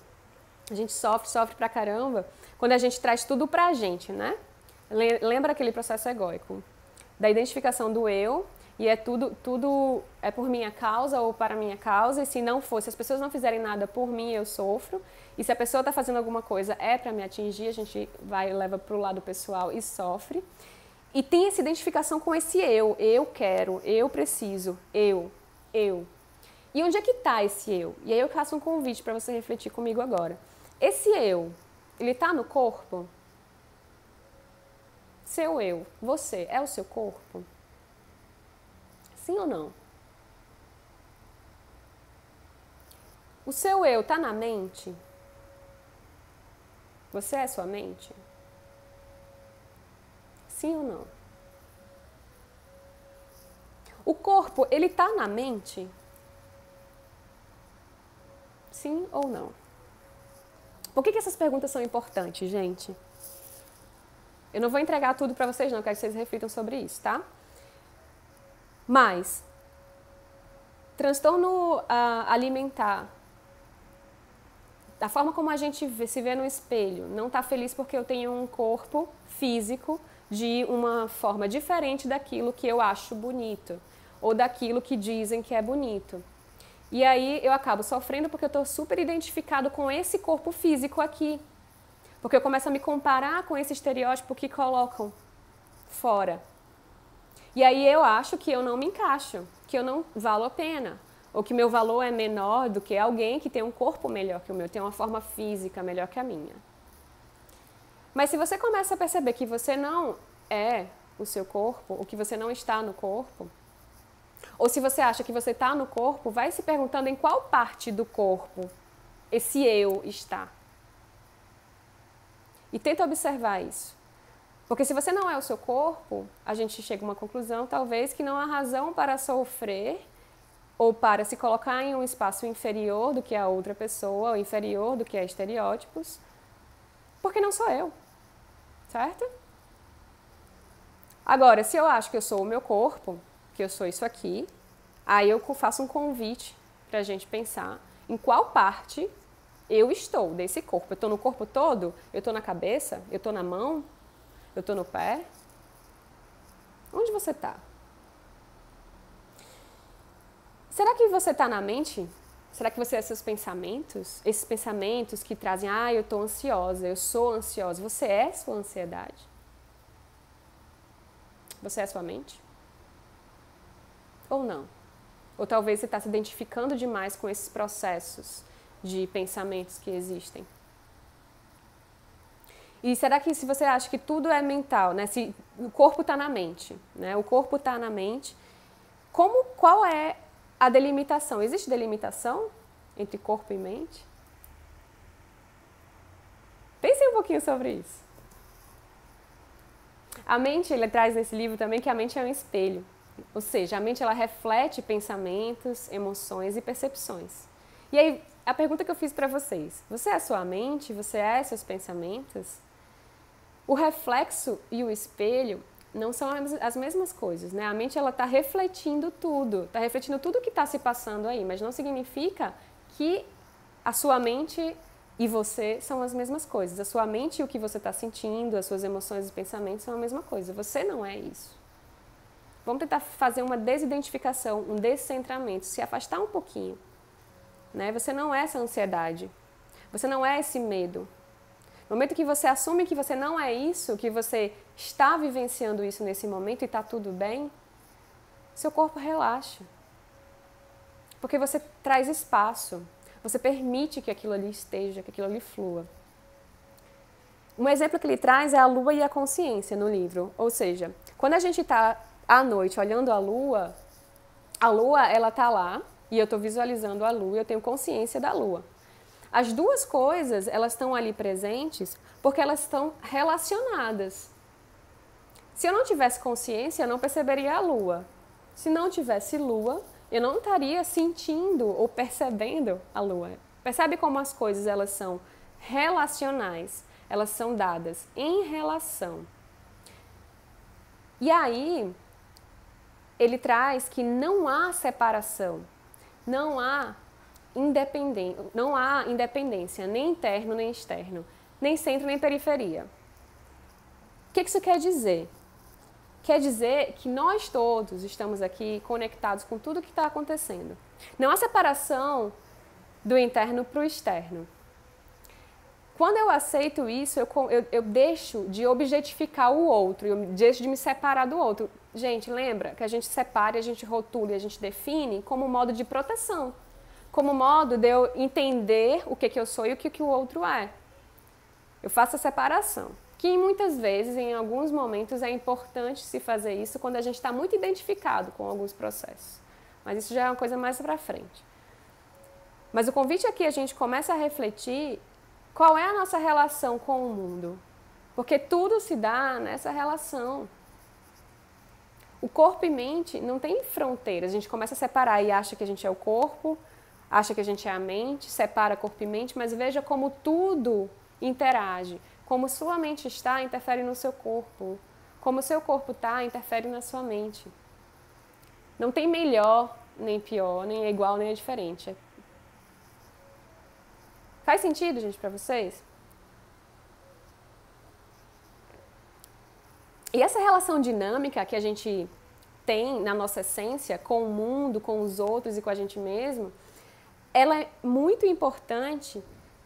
a gente sofre pra caramba, quando a gente traz tudo pra gente, né? Lembra aquele processo egóico, da identificação do eu, e tudo é por minha causa ou para minha causa, e se não for, se as pessoas não fizerem nada por mim, eu sofro, e se a pessoa está fazendo alguma coisa é para me atingir, a gente leva pro lado pessoal e sofre. E tem essa identificação com esse eu quero, eu preciso, eu. E onde é que está esse eu? E aí eu faço um convite para você refletir comigo agora. Esse eu, ele está no corpo? Seu eu, você, é o seu corpo? Sim ou não? O seu eu está na mente? Você é sua mente? Sim ou não? O corpo, ele está na mente? Sim ou não? Por que essas perguntas são importantes, gente? Eu não vou entregar tudo para vocês não, quero que vocês reflitam sobre isso, tá? Mas, transtorno alimentar, da forma como a gente se vê no espelho, não está feliz porque eu tenho um corpo físico de uma forma diferente daquilo que eu acho bonito, ou daquilo que dizem que é bonito. E aí eu acabo sofrendo porque eu estou super identificado com esse corpo físico aqui. Porque eu começo a me comparar com esse estereótipo que colocam fora. E aí eu acho que eu não me encaixo, que eu não valo a pena. Ou que meu valor é menor do que alguém que tem um corpo melhor que o meu, tem uma forma física melhor que a minha. Mas se você começa a perceber que você não é o seu corpo, ou que você não está no corpo, ou se você acha que você está no corpo, vai se perguntando em qual parte do corpo esse eu está. E tenta observar isso. Porque se você não é o seu corpo, a gente chega a uma conclusão, talvez, que não há razão para sofrer ou para se colocar em um espaço inferior do que a outra pessoa, ou inferior do que a estereótipos, porque não sou eu, certo? Agora, se eu acho que eu sou o meu corpo, que eu sou isso aqui, aí eu faço um convite para a gente pensar em qual parte Eu estou desse corpo. Eu estou no corpo todo? Eu estou na cabeça? Eu estou na mão? Eu estou no pé? Onde você está? Será que você está na mente? Será que você é seus pensamentos? Esses pensamentos que trazem, eu estou ansiosa, eu sou ansiosa. Você é sua ansiedade? Você é sua mente? Ou não? Ou talvez você está se identificando demais com esses processos de pensamentos que existem. E será que se você acha que tudo é mental, né? Se o corpo está na mente, né? O corpo está na mente, qual é a delimitação? Existe delimitação entre corpo e mente? Pense um pouquinho sobre isso. A mente, ele traz nesse livro também que a mente é um espelho. Ou seja, a mente ela reflete pensamentos, emoções e percepções. E aí, a pergunta que eu fiz para vocês, você é a sua mente? Você é seus pensamentos? O reflexo e o espelho não são as mesmas coisas, né? A mente ela está refletindo tudo que está se passando aí, mas não significa que a sua mente e você são as mesmas coisas. A sua mente e o que você está sentindo, as suas emoções e pensamentos são a mesma coisa. Você não é isso. Vamos tentar fazer uma desidentificação, um descentramento, se afastar um pouquinho. Né? Você não é essa ansiedade. Você não é esse medo. No momento que você assume que você não é isso, que você está vivenciando isso nesse momento e está tudo bem, seu corpo relaxa. Porque você traz espaço. Você permite que aquilo ali esteja, que aquilo ali flua. Um exemplo que ele traz é a lua e a consciência no livro. Ou seja, quando a gente está à noite olhando a lua ela está lá e eu estou visualizando a lua e eu tenho consciência da lua. As duas coisas, elas estão ali presentes porque elas estão relacionadas. Se eu não tivesse consciência, eu não perceberia a lua. Se não tivesse lua, eu não estaria sentindo ou percebendo a lua. Percebe como as coisas elas são relacionais, elas são dadas em relação. E aí, ele traz que não há separação, não há independência, nem interno nem externo, nem centro nem periferia. O que isso quer dizer? Quer dizer que nós todos estamos aqui conectados com tudo que está acontecendo. Não há separação do interno para o externo. Quando eu aceito isso, eu deixo de objetificar o outro, eu deixo de me separar do outro. Gente, lembra que a gente separa, a gente rotula e a gente define como modo de proteção. Como modo de eu entender o que eu sou e o que o outro é. Eu faço a separação. Que muitas vezes, em alguns momentos, é importante se fazer isso quando a gente está muito identificado com alguns processos. Mas isso já é uma coisa mais para frente. Mas o convite aqui é a gente começa a refletir qual é a nossa relação com o mundo. Porque tudo se dá nessa relação. O corpo e mente não tem fronteiras. A gente começa a separar e acha que a gente é o corpo, acha que a gente é a mente, separa corpo e mente, mas veja como tudo interage. Como sua mente está, interfere no seu corpo. Como o seu corpo está, interfere na sua mente. Não tem melhor, nem pior, nem é igual, nem é diferente. Faz sentido, gente, para vocês? E essa relação dinâmica que a gente tem na nossa essência com o mundo, com os outros e com a gente mesmo, ela é muito importante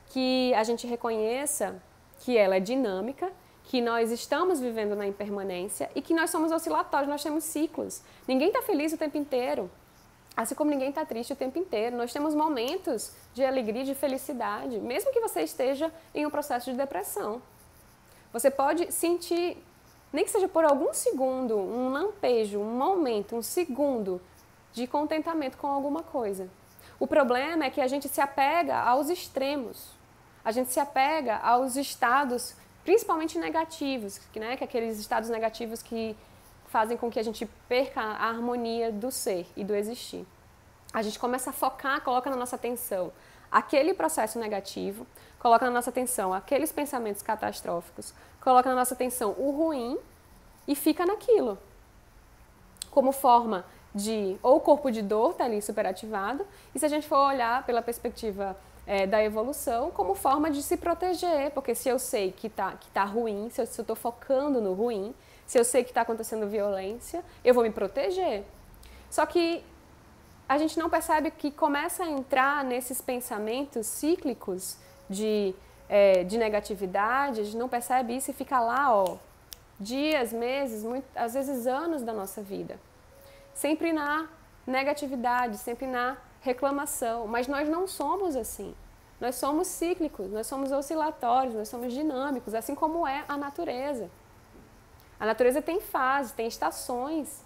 que a gente reconheça que ela é dinâmica, que nós estamos vivendo na impermanência e que nós somos oscilatórios, nós temos ciclos. Ninguém está feliz o tempo inteiro, assim como ninguém está triste o tempo inteiro. Nós temos momentos de alegria, de felicidade, mesmo que você esteja em um processo de depressão. Você pode sentir, nem que seja por algum segundo, um lampejo, um momento, um segundo de contentamento com alguma coisa. O problema é que a gente se apega aos extremos. A gente se apega aos estados, principalmente negativos, né? Que aqueles estados negativos que fazem com que a gente perca a harmonia do ser e do existir. A gente começa a focar, coloca na nossa atenção aquele processo negativo, coloca na nossa atenção aqueles pensamentos catastróficos, coloca na nossa atenção o ruim e fica naquilo. Como forma de, ou o corpo de dor está ali superativado, e se a gente for olhar pela perspectiva da evolução como forma de se proteger, porque se eu sei que tá ruim, se eu estou focando no ruim, se eu sei que está acontecendo violência, eu vou me proteger. Só que a gente não percebe que começa a entrar nesses pensamentos cíclicos de negatividade, a gente não percebe isso e fica lá, ó, dias, meses, às vezes anos da nossa vida. Sempre na negatividade, sempre na reclamação. Mas nós não somos assim. Nós somos cíclicos, nós somos oscilatórios, nós somos dinâmicos, assim como é a natureza. A natureza tem fases, tem estações.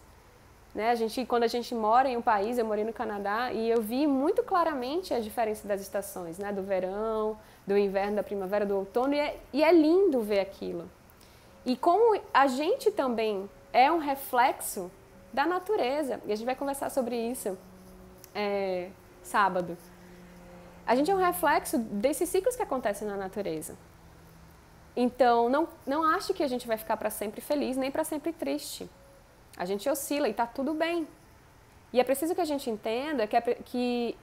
Né? Quando a gente mora em um país, eu morei no Canadá, e eu vi muito claramente a diferença das estações, né? Do verão, do inverno, da primavera, do outono, e é lindo ver aquilo. E como a gente também é um reflexo da natureza, e a gente vai conversar sobre isso sábado. A gente é um reflexo desses ciclos que acontecem na natureza. Então, não ache que a gente vai ficar para sempre feliz, nem para sempre triste. A gente oscila e está tudo bem. E é preciso que a gente entenda que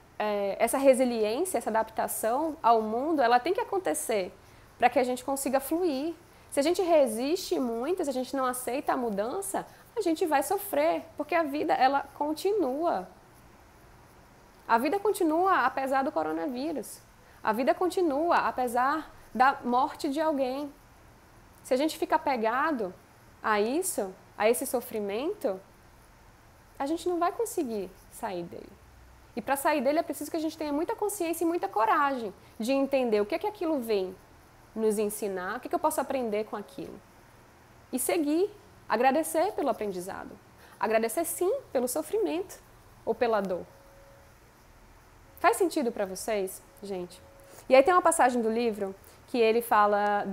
essa resiliência, essa adaptação ao mundo, ela tem que acontecer para que a gente consiga fluir. Se a gente resiste muito, se a gente não aceita a mudança, a gente vai sofrer, porque a vida, ela continua. A vida continua apesar do coronavírus. A vida continua apesar da morte de alguém. Se a gente fica apegado a isso, a esse sofrimento, a gente não vai conseguir sair dele. E para sair dele é preciso que a gente tenha muita consciência e muita coragem de entender o que é que aquilo vem nos ensinar, o que é que eu posso aprender com aquilo. E seguir, agradecer pelo aprendizado. Agradecer sim pelo sofrimento ou pela dor. Faz sentido para vocês, gente? E aí tem uma passagem do livro que ele fala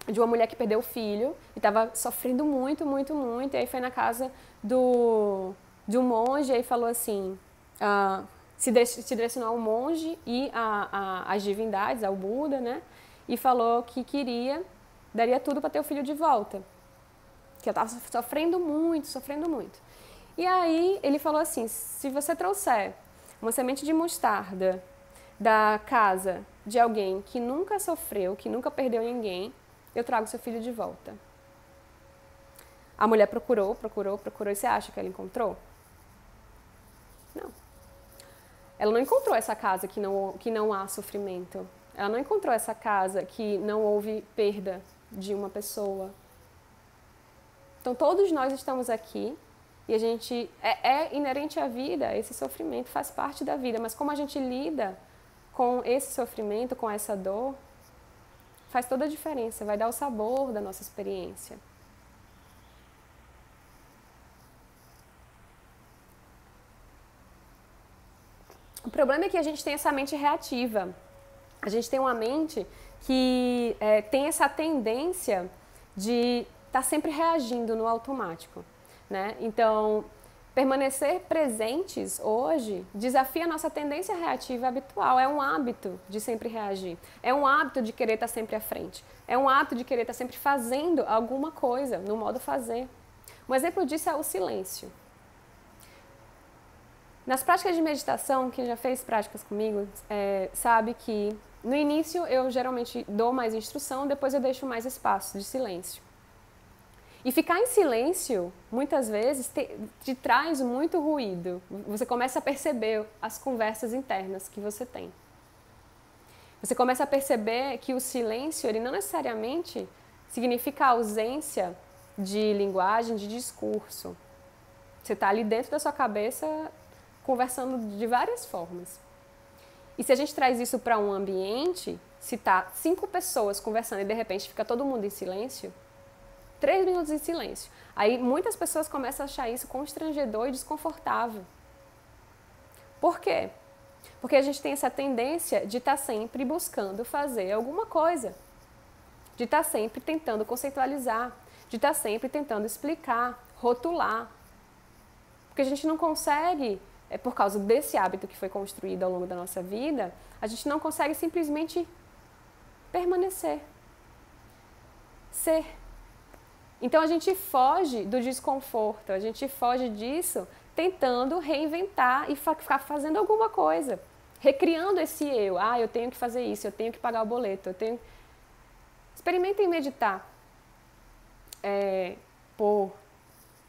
de uma mulher que perdeu o filho e estava sofrendo muito, muito, muito. E aí foi na casa de um monge e aí falou assim, se direcionou ao monge e às divindades, ao Buda, né? E falou que daria tudo para ter o filho de volta. Que eu estava sofrendo muito, sofrendo muito. E aí ele falou assim, se você trouxer uma semente de mostarda da casa de alguém que nunca sofreu, que nunca perdeu ninguém, eu trago seu filho de volta. A mulher procurou, e você acha que ela encontrou? Não. Ela não encontrou essa casa que não há sofrimento. Ela não encontrou essa casa que não houve perda de uma pessoa. Então todos nós estamos aqui e a gente é inerente à vida, esse sofrimento faz parte da vida, mas como a gente lida com esse sofrimento, com essa dor, faz toda a diferença, vai dar o sabor da nossa experiência. O problema é que a gente tem essa mente reativa. A gente tem uma mente que tem essa tendência de estar sempre reagindo no automático, né? Então, permanecer presentes hoje desafia a nossa tendência reativa habitual. É um hábito de sempre reagir. É um hábito de querer estar sempre à frente. É um hábito de querer estar sempre fazendo alguma coisa, no modo fazer. Um exemplo disso é o silêncio. Nas práticas de meditação, quem já fez práticas comigo, sabe que no início eu geralmente dou mais instrução, depois eu deixo mais espaço de silêncio. E ficar em silêncio, muitas vezes, te traz muito ruído. Você começa a perceber as conversas internas que você tem. Você começa a perceber que o silêncio, ele não necessariamente significa a ausência de linguagem, de discurso. Você está ali dentro da sua cabeça conversando de várias formas. E se a gente traz isso para um ambiente, se está 5 pessoas conversando e de repente fica todo mundo em silêncio, 3 minutos em silêncio. Aí muitas pessoas começam a achar isso constrangedor e desconfortável. Por quê? Porque a gente tem essa tendência de estar sempre buscando fazer alguma coisa. De estar sempre tentando conceitualizar. De estar sempre tentando explicar, rotular. Porque a gente não consegue, por causa desse hábito que foi construído ao longo da nossa vida, a gente não consegue simplesmente permanecer. Ser. Então a gente foge do desconforto, a gente foge disso tentando reinventar e ficar fazendo alguma coisa. recriando esse eu. Ah, eu tenho que fazer isso, eu tenho que pagar o boleto, eu tenho... Experimentem meditar por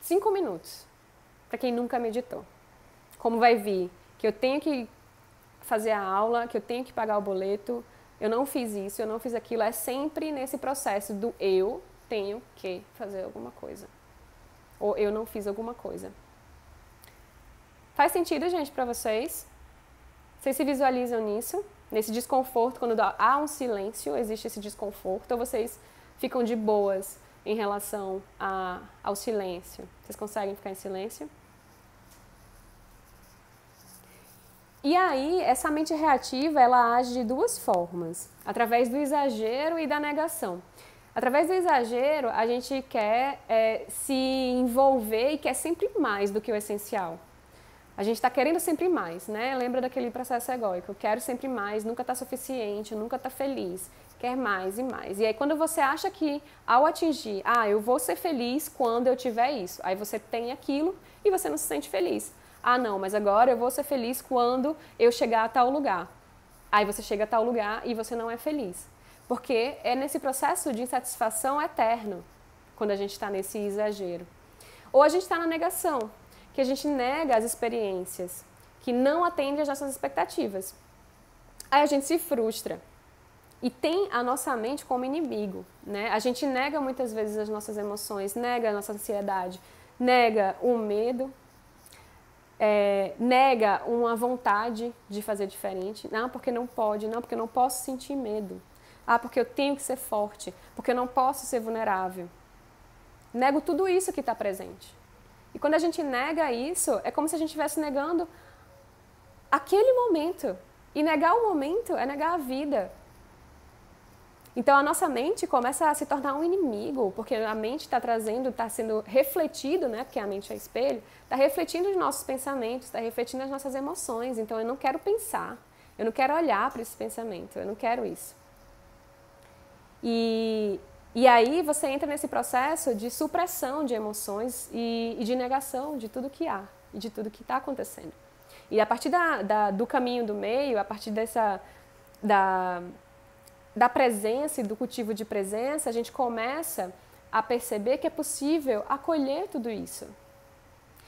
5 minutos, para quem nunca meditou. Como vai vir que eu tenho que fazer a aula, que eu tenho que pagar o boleto, eu não fiz isso, eu não fiz aquilo, é sempre nesse processo do eu tenho que fazer alguma coisa. Ou eu não fiz alguma coisa. Faz sentido, gente, para vocês? Vocês se visualizam nisso? Nesse desconforto, quando há um silêncio, existe esse desconforto, ou vocês ficam de boas em relação ao silêncio? Vocês conseguem ficar em silêncio? E aí, essa mente reativa, ela age de 2 formas, através do exagero e da negação. Através do exagero, a gente quer se envolver e quer sempre mais do que o essencial. A gente está querendo sempre mais, né? Lembra daquele processo egóico, eu quero sempre mais, nunca está suficiente, nunca está feliz, quer mais e mais. E aí quando você acha que ao atingir, eu vou ser feliz quando eu tiver isso, aí você tem aquilo e você não se sente feliz. Ah não, mas agora eu vou ser feliz quando eu chegar a tal lugar. Aí você chega a tal lugar e você não é feliz. Porque é nesse processo de insatisfação eterno, quando a gente está nesse exagero. Ou a gente está na negação, que a gente nega as experiências, que não atendem às nossas expectativas. Aí a gente se frustra e tem a nossa mente como inimigo, né? A gente nega muitas vezes as nossas emoções, nega a nossa ansiedade, nega o medo, nega uma vontade de fazer diferente. Não, porque não pode, não, porque eu não posso sentir medo. Ah, porque eu tenho que ser forte, porque eu não posso ser vulnerável. Nego tudo isso que está presente. E quando a gente nega isso, é como se a gente estivesse negando aquele momento. E negar o momento é negar a vida. Então a nossa mente começa a se tornar um inimigo, porque a mente está trazendo, está sendo refletido, né? Porque a mente é espelho, está refletindo os nossos pensamentos, está refletindo as nossas emoções. Então eu não quero pensar, eu não quero olhar para esse pensamento, eu não quero isso. E aí você entra nesse processo de supressão de emoções e de negação de tudo que há e de tudo que está acontecendo. E a partir do caminho do meio, a partir da presença e do cultivo de presença, a gente começa a perceber que é possível acolher tudo isso.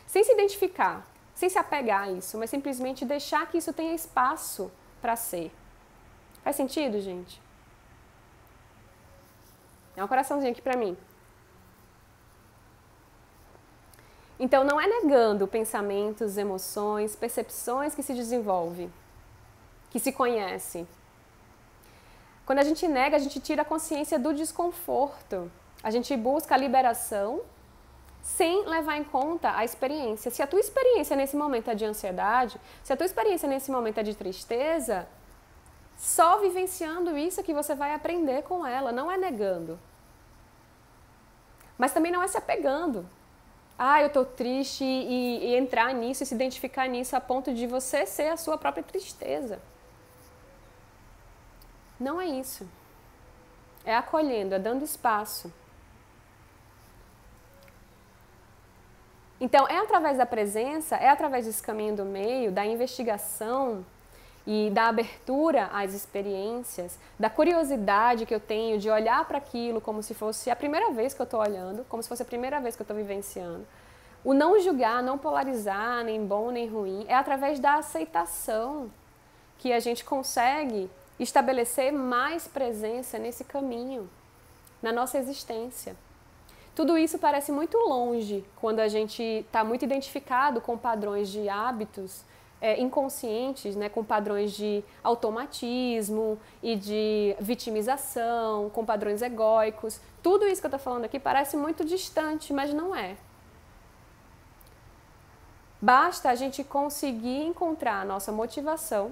Sem se identificar, sem se apegar a isso, mas simplesmente deixar que isso tenha espaço para ser. Faz sentido, gente? Dá um coraçãozinho aqui pra mim. Então, não é negando pensamentos, emoções, percepções que se desenvolve, que se conhece. Quando a gente nega, a gente tira a consciência do desconforto. A gente busca a liberação sem levar em conta a experiência. Se a tua experiência nesse momento é de ansiedade, se a tua experiência nesse momento é de tristeza, só vivenciando isso que você vai aprender com ela, não é negando. Mas também não é se apegando. Eu tô triste e entrar nisso e se identificar nisso a ponto de você ser a sua própria tristeza. Não é isso. É acolhendo, é dando espaço. Então, é através da presença, é através desse caminho do meio, da investigação e da abertura às experiências, da curiosidade que eu tenho de olhar para aquilo como se fosse a primeira vez que eu estou olhando, como se fosse a primeira vez que eu estou vivenciando. O não julgar, não polarizar, nem bom nem ruim, é através da aceitação que a gente consegue estabelecer mais presença nesse caminho, na nossa existência. Tudo isso parece muito longe quando a gente está muito identificado com padrões de hábitos inconscientes, né, com padrões de automatismo e de vitimização, com padrões egóicos. Tudo isso que eu estou falando aqui parece muito distante, mas não é. Basta a gente conseguir encontrar a nossa motivação,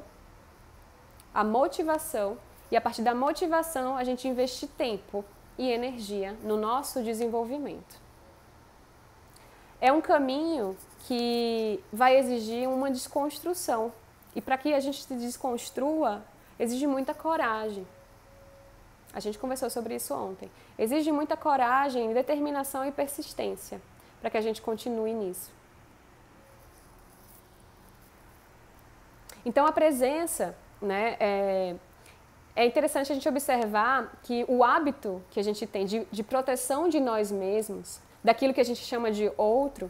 e a partir da motivação a gente investir tempo e energia no nosso desenvolvimento. É um caminho que vai exigir uma desconstrução. E para que a gente se desconstrua, exige muita coragem. A gente conversou sobre isso ontem. Exige muita coragem, determinação e persistência para que a gente continue nisso. Então a presença, né, é interessante a gente observar que o hábito que a gente tem de proteção de nós mesmos, daquilo que a gente chama de outro,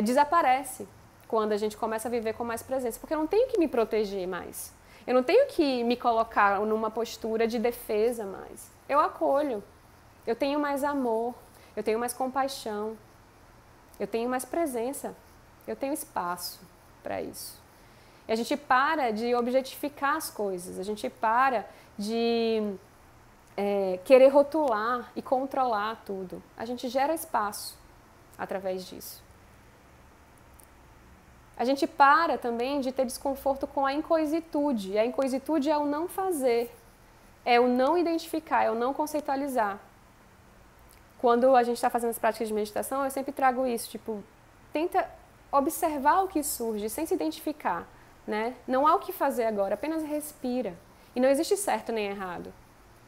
desaparece quando a gente começa a viver com mais presença, porque eu não tenho que me proteger mais. Eu não tenho que me colocar numa postura de defesa mais. Eu acolho. Eu tenho mais amor. Eu tenho mais compaixão. Eu tenho mais presença. Eu tenho espaço para isso. E a gente para de objetificar as coisas. A gente para de querer rotular e controlar tudo. A gente gera espaço através disso. A gente para também de ter desconforto com a incoisitude. E a incoisitude é o não fazer, é o não identificar, é o não conceitualizar. Quando a gente está fazendo as práticas de meditação, eu sempre trago isso, tipo, tenta observar o que surge sem se identificar, né? Não há o que fazer agora, apenas respira. E não existe certo nem errado.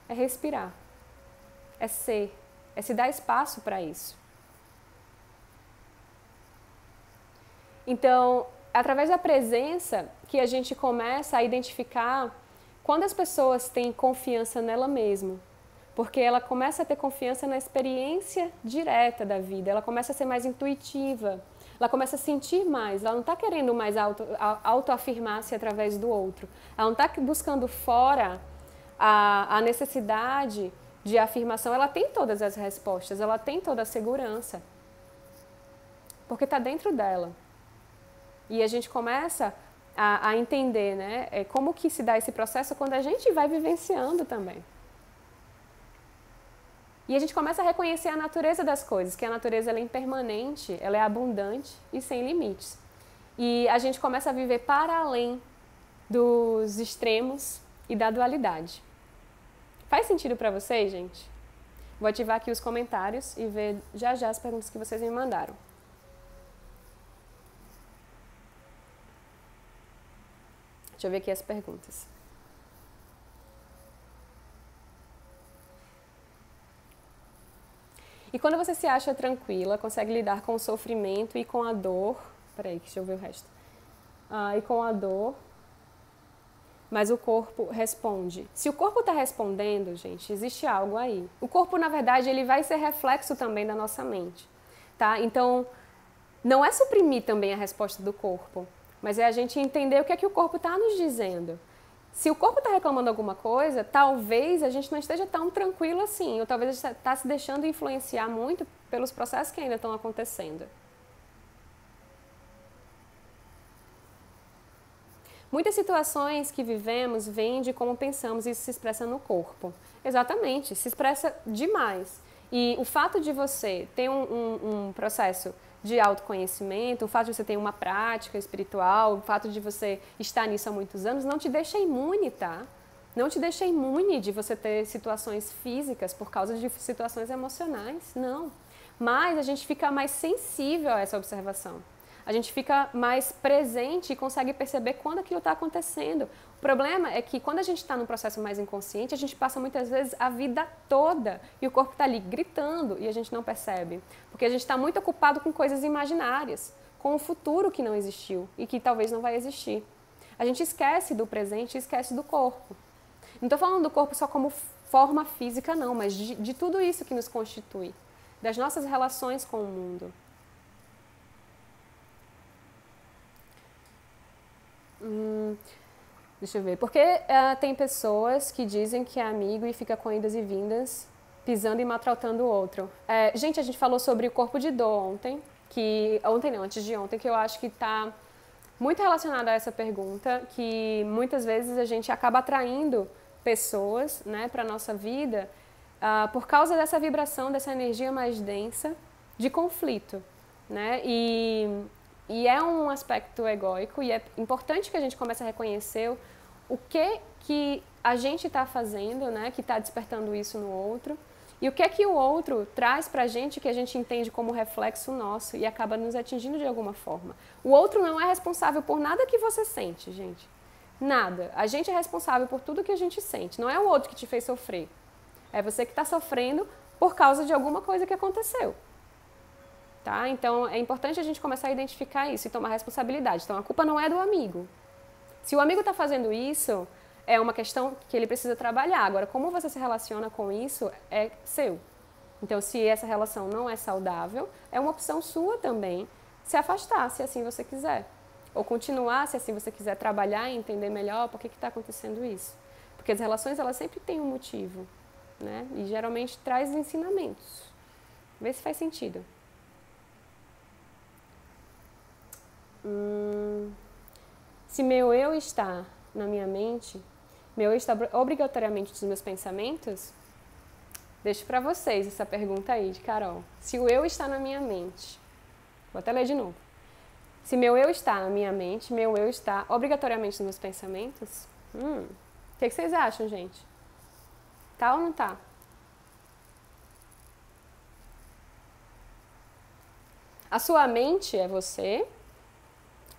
É respirar, é ser, é se dar espaço para isso. Então, através da presença que a gente começa a identificar quando as pessoas têm confiança nela mesma, porque ela começa a ter confiança na experiência direta da vida, ela começa a ser mais intuitiva, ela começa a sentir mais, ela não está querendo mais autoafirmar-se através do outro, ela não está buscando fora a necessidade de afirmação, ela tem todas as respostas, ela tem toda a segurança, porque está dentro dela. E a gente começa a entender, né, como que se dá esse processo quando a gente vai vivenciando também. E a gente começa a reconhecer a natureza das coisas, que a natureza ela é impermanente, ela é abundante e sem limites. E a gente começa a viver para além dos extremos e da dualidade. Faz sentido para vocês, gente? Vou ativar aqui os comentários e ver já já as perguntas que vocês me mandaram. Deixa eu ver aqui as perguntas. E quando você se acha tranquila, consegue lidar com o sofrimento e com a dor... Peraí, deixa eu ver o resto. E com a dor, mas o corpo responde. Se o corpo está respondendo, gente, existe algo aí. O corpo, na verdade, ele vai ser reflexo também da nossa mente, tá? Então, não é suprimir também a resposta do corpo, mas é a gente entender o que é que o corpo está nos dizendo. Se o corpo está reclamando alguma coisa, talvez a gente não esteja tão tranquilo assim, ou talvez está se deixando influenciar muito pelos processos que ainda estão acontecendo. Muitas situações que vivemos vêm de como pensamos e isso se expressa no corpo. Exatamente, se expressa demais. E o fato de você ter um processo de autoconhecimento, o fato de você ter uma prática espiritual, o fato de você estar nisso há muitos anos, não te deixa imune, tá? Não te deixa imune de você ter situações físicas por causa de situações emocionais, não. Mas a gente fica mais sensível a essa observação. A gente fica mais presente e consegue perceber quando aquilo está acontecendo. O problema é que quando a gente está num processo mais inconsciente, a gente passa muitas vezes a vida toda e o corpo está ali gritando e a gente não percebe. Porque a gente está muito ocupado com coisas imaginárias, com o futuro que não existiu e que talvez não vai existir. A gente esquece do presente e esquece do corpo. Não estou falando do corpo só como forma física, não, mas de tudo isso que nos constitui, das nossas relações com o mundo. Deixa eu ver. Porque tem pessoas que dizem que é amigo e fica com idas e vindas, pisando e maltratando o outro. Gente, a gente falou sobre o corpo de dor ontem, antes de ontem, que eu acho que está muito relacionado a essa pergunta, que muitas vezes a gente acaba atraindo pessoas, né, para a nossa vida por causa dessa vibração, dessa energia mais densa de conflito, né? E é um aspecto egóico e é importante que a gente comece a reconhecer o que a gente está fazendo, né, que está despertando isso no outro e o que o outro traz para a gente que a gente entende como reflexo nosso e acaba nos atingindo de alguma forma. O outro não é responsável por nada que você sente, gente. Nada. A gente é responsável por tudo que a gente sente. Não é o outro que te fez sofrer. É você que está sofrendo por causa de alguma coisa que aconteceu. Tá? Então, é importante a gente começar a identificar isso e tomar responsabilidade. Então, a culpa não é do amigo. Se o amigo está fazendo isso, é uma questão que ele precisa trabalhar. Agora, como você se relaciona com isso é seu. Então, se essa relação não é saudável, é uma opção sua também se afastar, se assim você quiser. Ou continuar, se assim você quiser trabalhar e entender melhor por que está acontecendo isso. Porque as relações, elas sempre têm um motivo, né? E geralmente traz ensinamentos. Vê se faz sentido. Se meu eu está na minha mente, meu eu está obrigatoriamente nos meus pensamentos? Deixo para vocês essa pergunta aí de Carol. Se o eu está na minha mente, vou até ler de novo. Se meu eu está na minha mente, meu eu está obrigatoriamente nos meus pensamentos? O que vocês acham, gente? Tá ou não tá? A sua mente é você,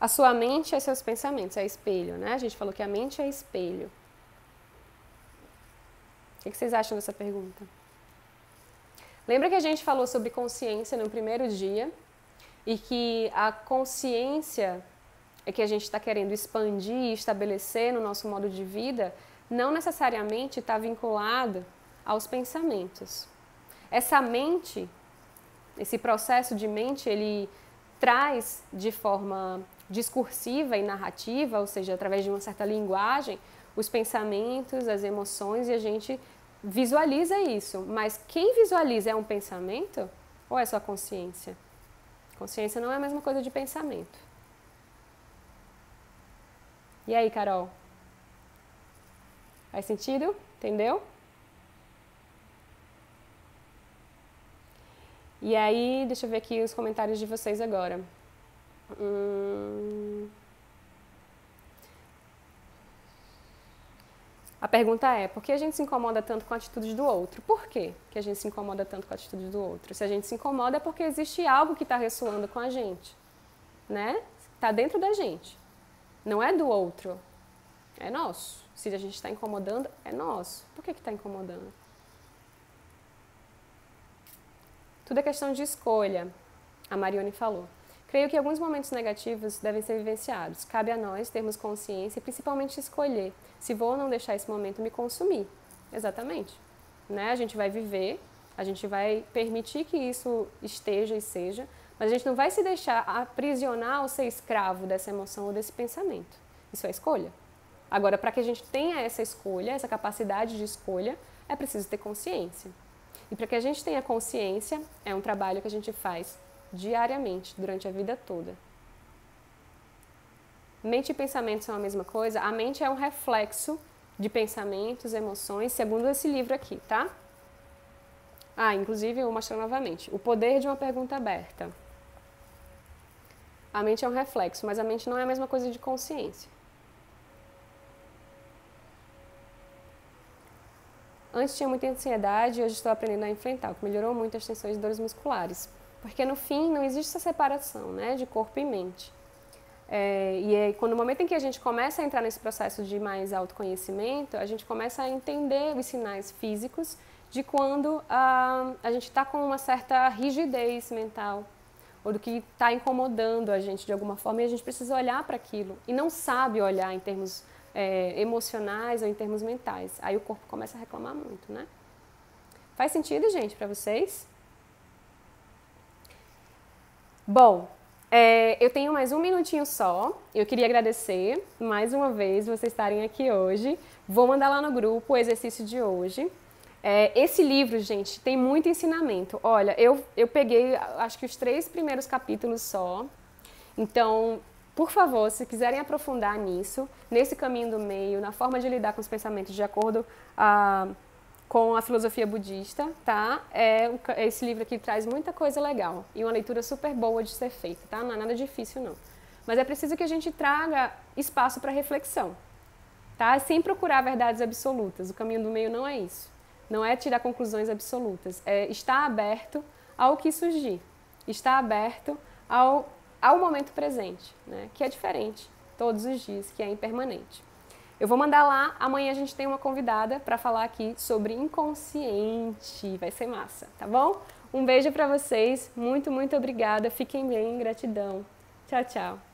a sua mente é seus pensamentos, é espelho, né? A gente falou que a mente é espelho. O que vocês acham dessa pergunta? Lembra que a gente falou sobre consciência no primeiro dia? E que a consciência é que a gente está querendo expandir e estabelecer no nosso modo de vida, não necessariamente está vinculado aos pensamentos. Essa mente, esse processo de mente, ele traz de forma discursiva e narrativa, ou seja, através de uma certa linguagem, os pensamentos, as emoções, e a gente visualiza isso. Mas quem visualiza é um pensamento ou é só consciência? Consciência não é a mesma coisa de pensamento. E aí, Carol? Faz sentido? Entendeu? E aí, deixa eu ver aqui os comentários de vocês agora. A pergunta é, por que a gente se incomoda tanto com atitudes do outro? Por quê que a gente se incomoda tanto com atitudes do outro? Se a gente se incomoda é porque existe algo que está ressoando com a gente, né? Está dentro da gente. Não é do outro, é nosso. Se a gente está incomodando, é nosso. Por que está incomodando? Tudo é questão de escolha, a Marione falou. Creio que alguns momentos negativos devem ser vivenciados. Cabe a nós termos consciência e principalmente escolher se vou ou não deixar esse momento me consumir. Exatamente. Né? A gente vai viver, a gente vai permitir que isso esteja e seja, mas a gente não vai se deixar aprisionar ou ser escravo dessa emoção ou desse pensamento. Isso é escolha. Agora, para que a gente tenha essa escolha, essa capacidade de escolha, é preciso ter consciência. E para que a gente tenha consciência, é um trabalho que a gente faz diariamente, durante a vida toda. Mente e pensamento são a mesma coisa? A mente é um reflexo de pensamentos, emoções, segundo esse livro aqui, tá? Inclusive eu vou mostrar novamente. O poder de uma pergunta aberta. A mente é um reflexo, mas a mente não é a mesma coisa de consciência. Antes tinha muita ansiedade e hoje estou aprendendo a enfrentar, o que melhorou muito as tensões e dores musculares. Porque no fim não existe essa separação, né, de corpo e mente. Quando no momento em que a gente começa a entrar nesse processo de mais autoconhecimento, a gente começa a entender os sinais físicos de quando a gente está com uma certa rigidez mental, ou do que está incomodando a gente de alguma forma, e a gente precisa olhar para aquilo, e não sabe olhar em termos emocionais ou em termos mentais. Aí o corpo começa a reclamar muito, né? Faz sentido, gente, para vocês? Bom, eu tenho mais um minutinho só. Eu queria agradecer mais uma vez vocês estarem aqui hoje. Vou mandar lá no grupo o exercício de hoje. Esse livro, gente, tem muito ensinamento. Olha, eu peguei, acho que os 3 primeiros capítulos só. Então, por favor, se quiserem aprofundar nisso, nesse caminho do meio, na forma de lidar com os pensamentos de acordo com a filosofia budista, tá? Esse livro aqui traz muita coisa legal e uma leitura super boa de ser feita, tá? Não é nada difícil, não. Mas é preciso que a gente traga espaço para reflexão, tá? Sem procurar verdades absolutas. O caminho do meio não é isso. Não é tirar conclusões absolutas. É estar aberto ao que surgir. Estar aberto ao momento presente, né? Que é diferente todos os dias, que é impermanente. Eu vou mandar lá, amanhã a gente tem uma convidada para falar aqui sobre inconsciente, vai ser massa, tá bom? Um beijo para vocês, muito, muito obrigada, fiquem bem, gratidão. Tchau, tchau.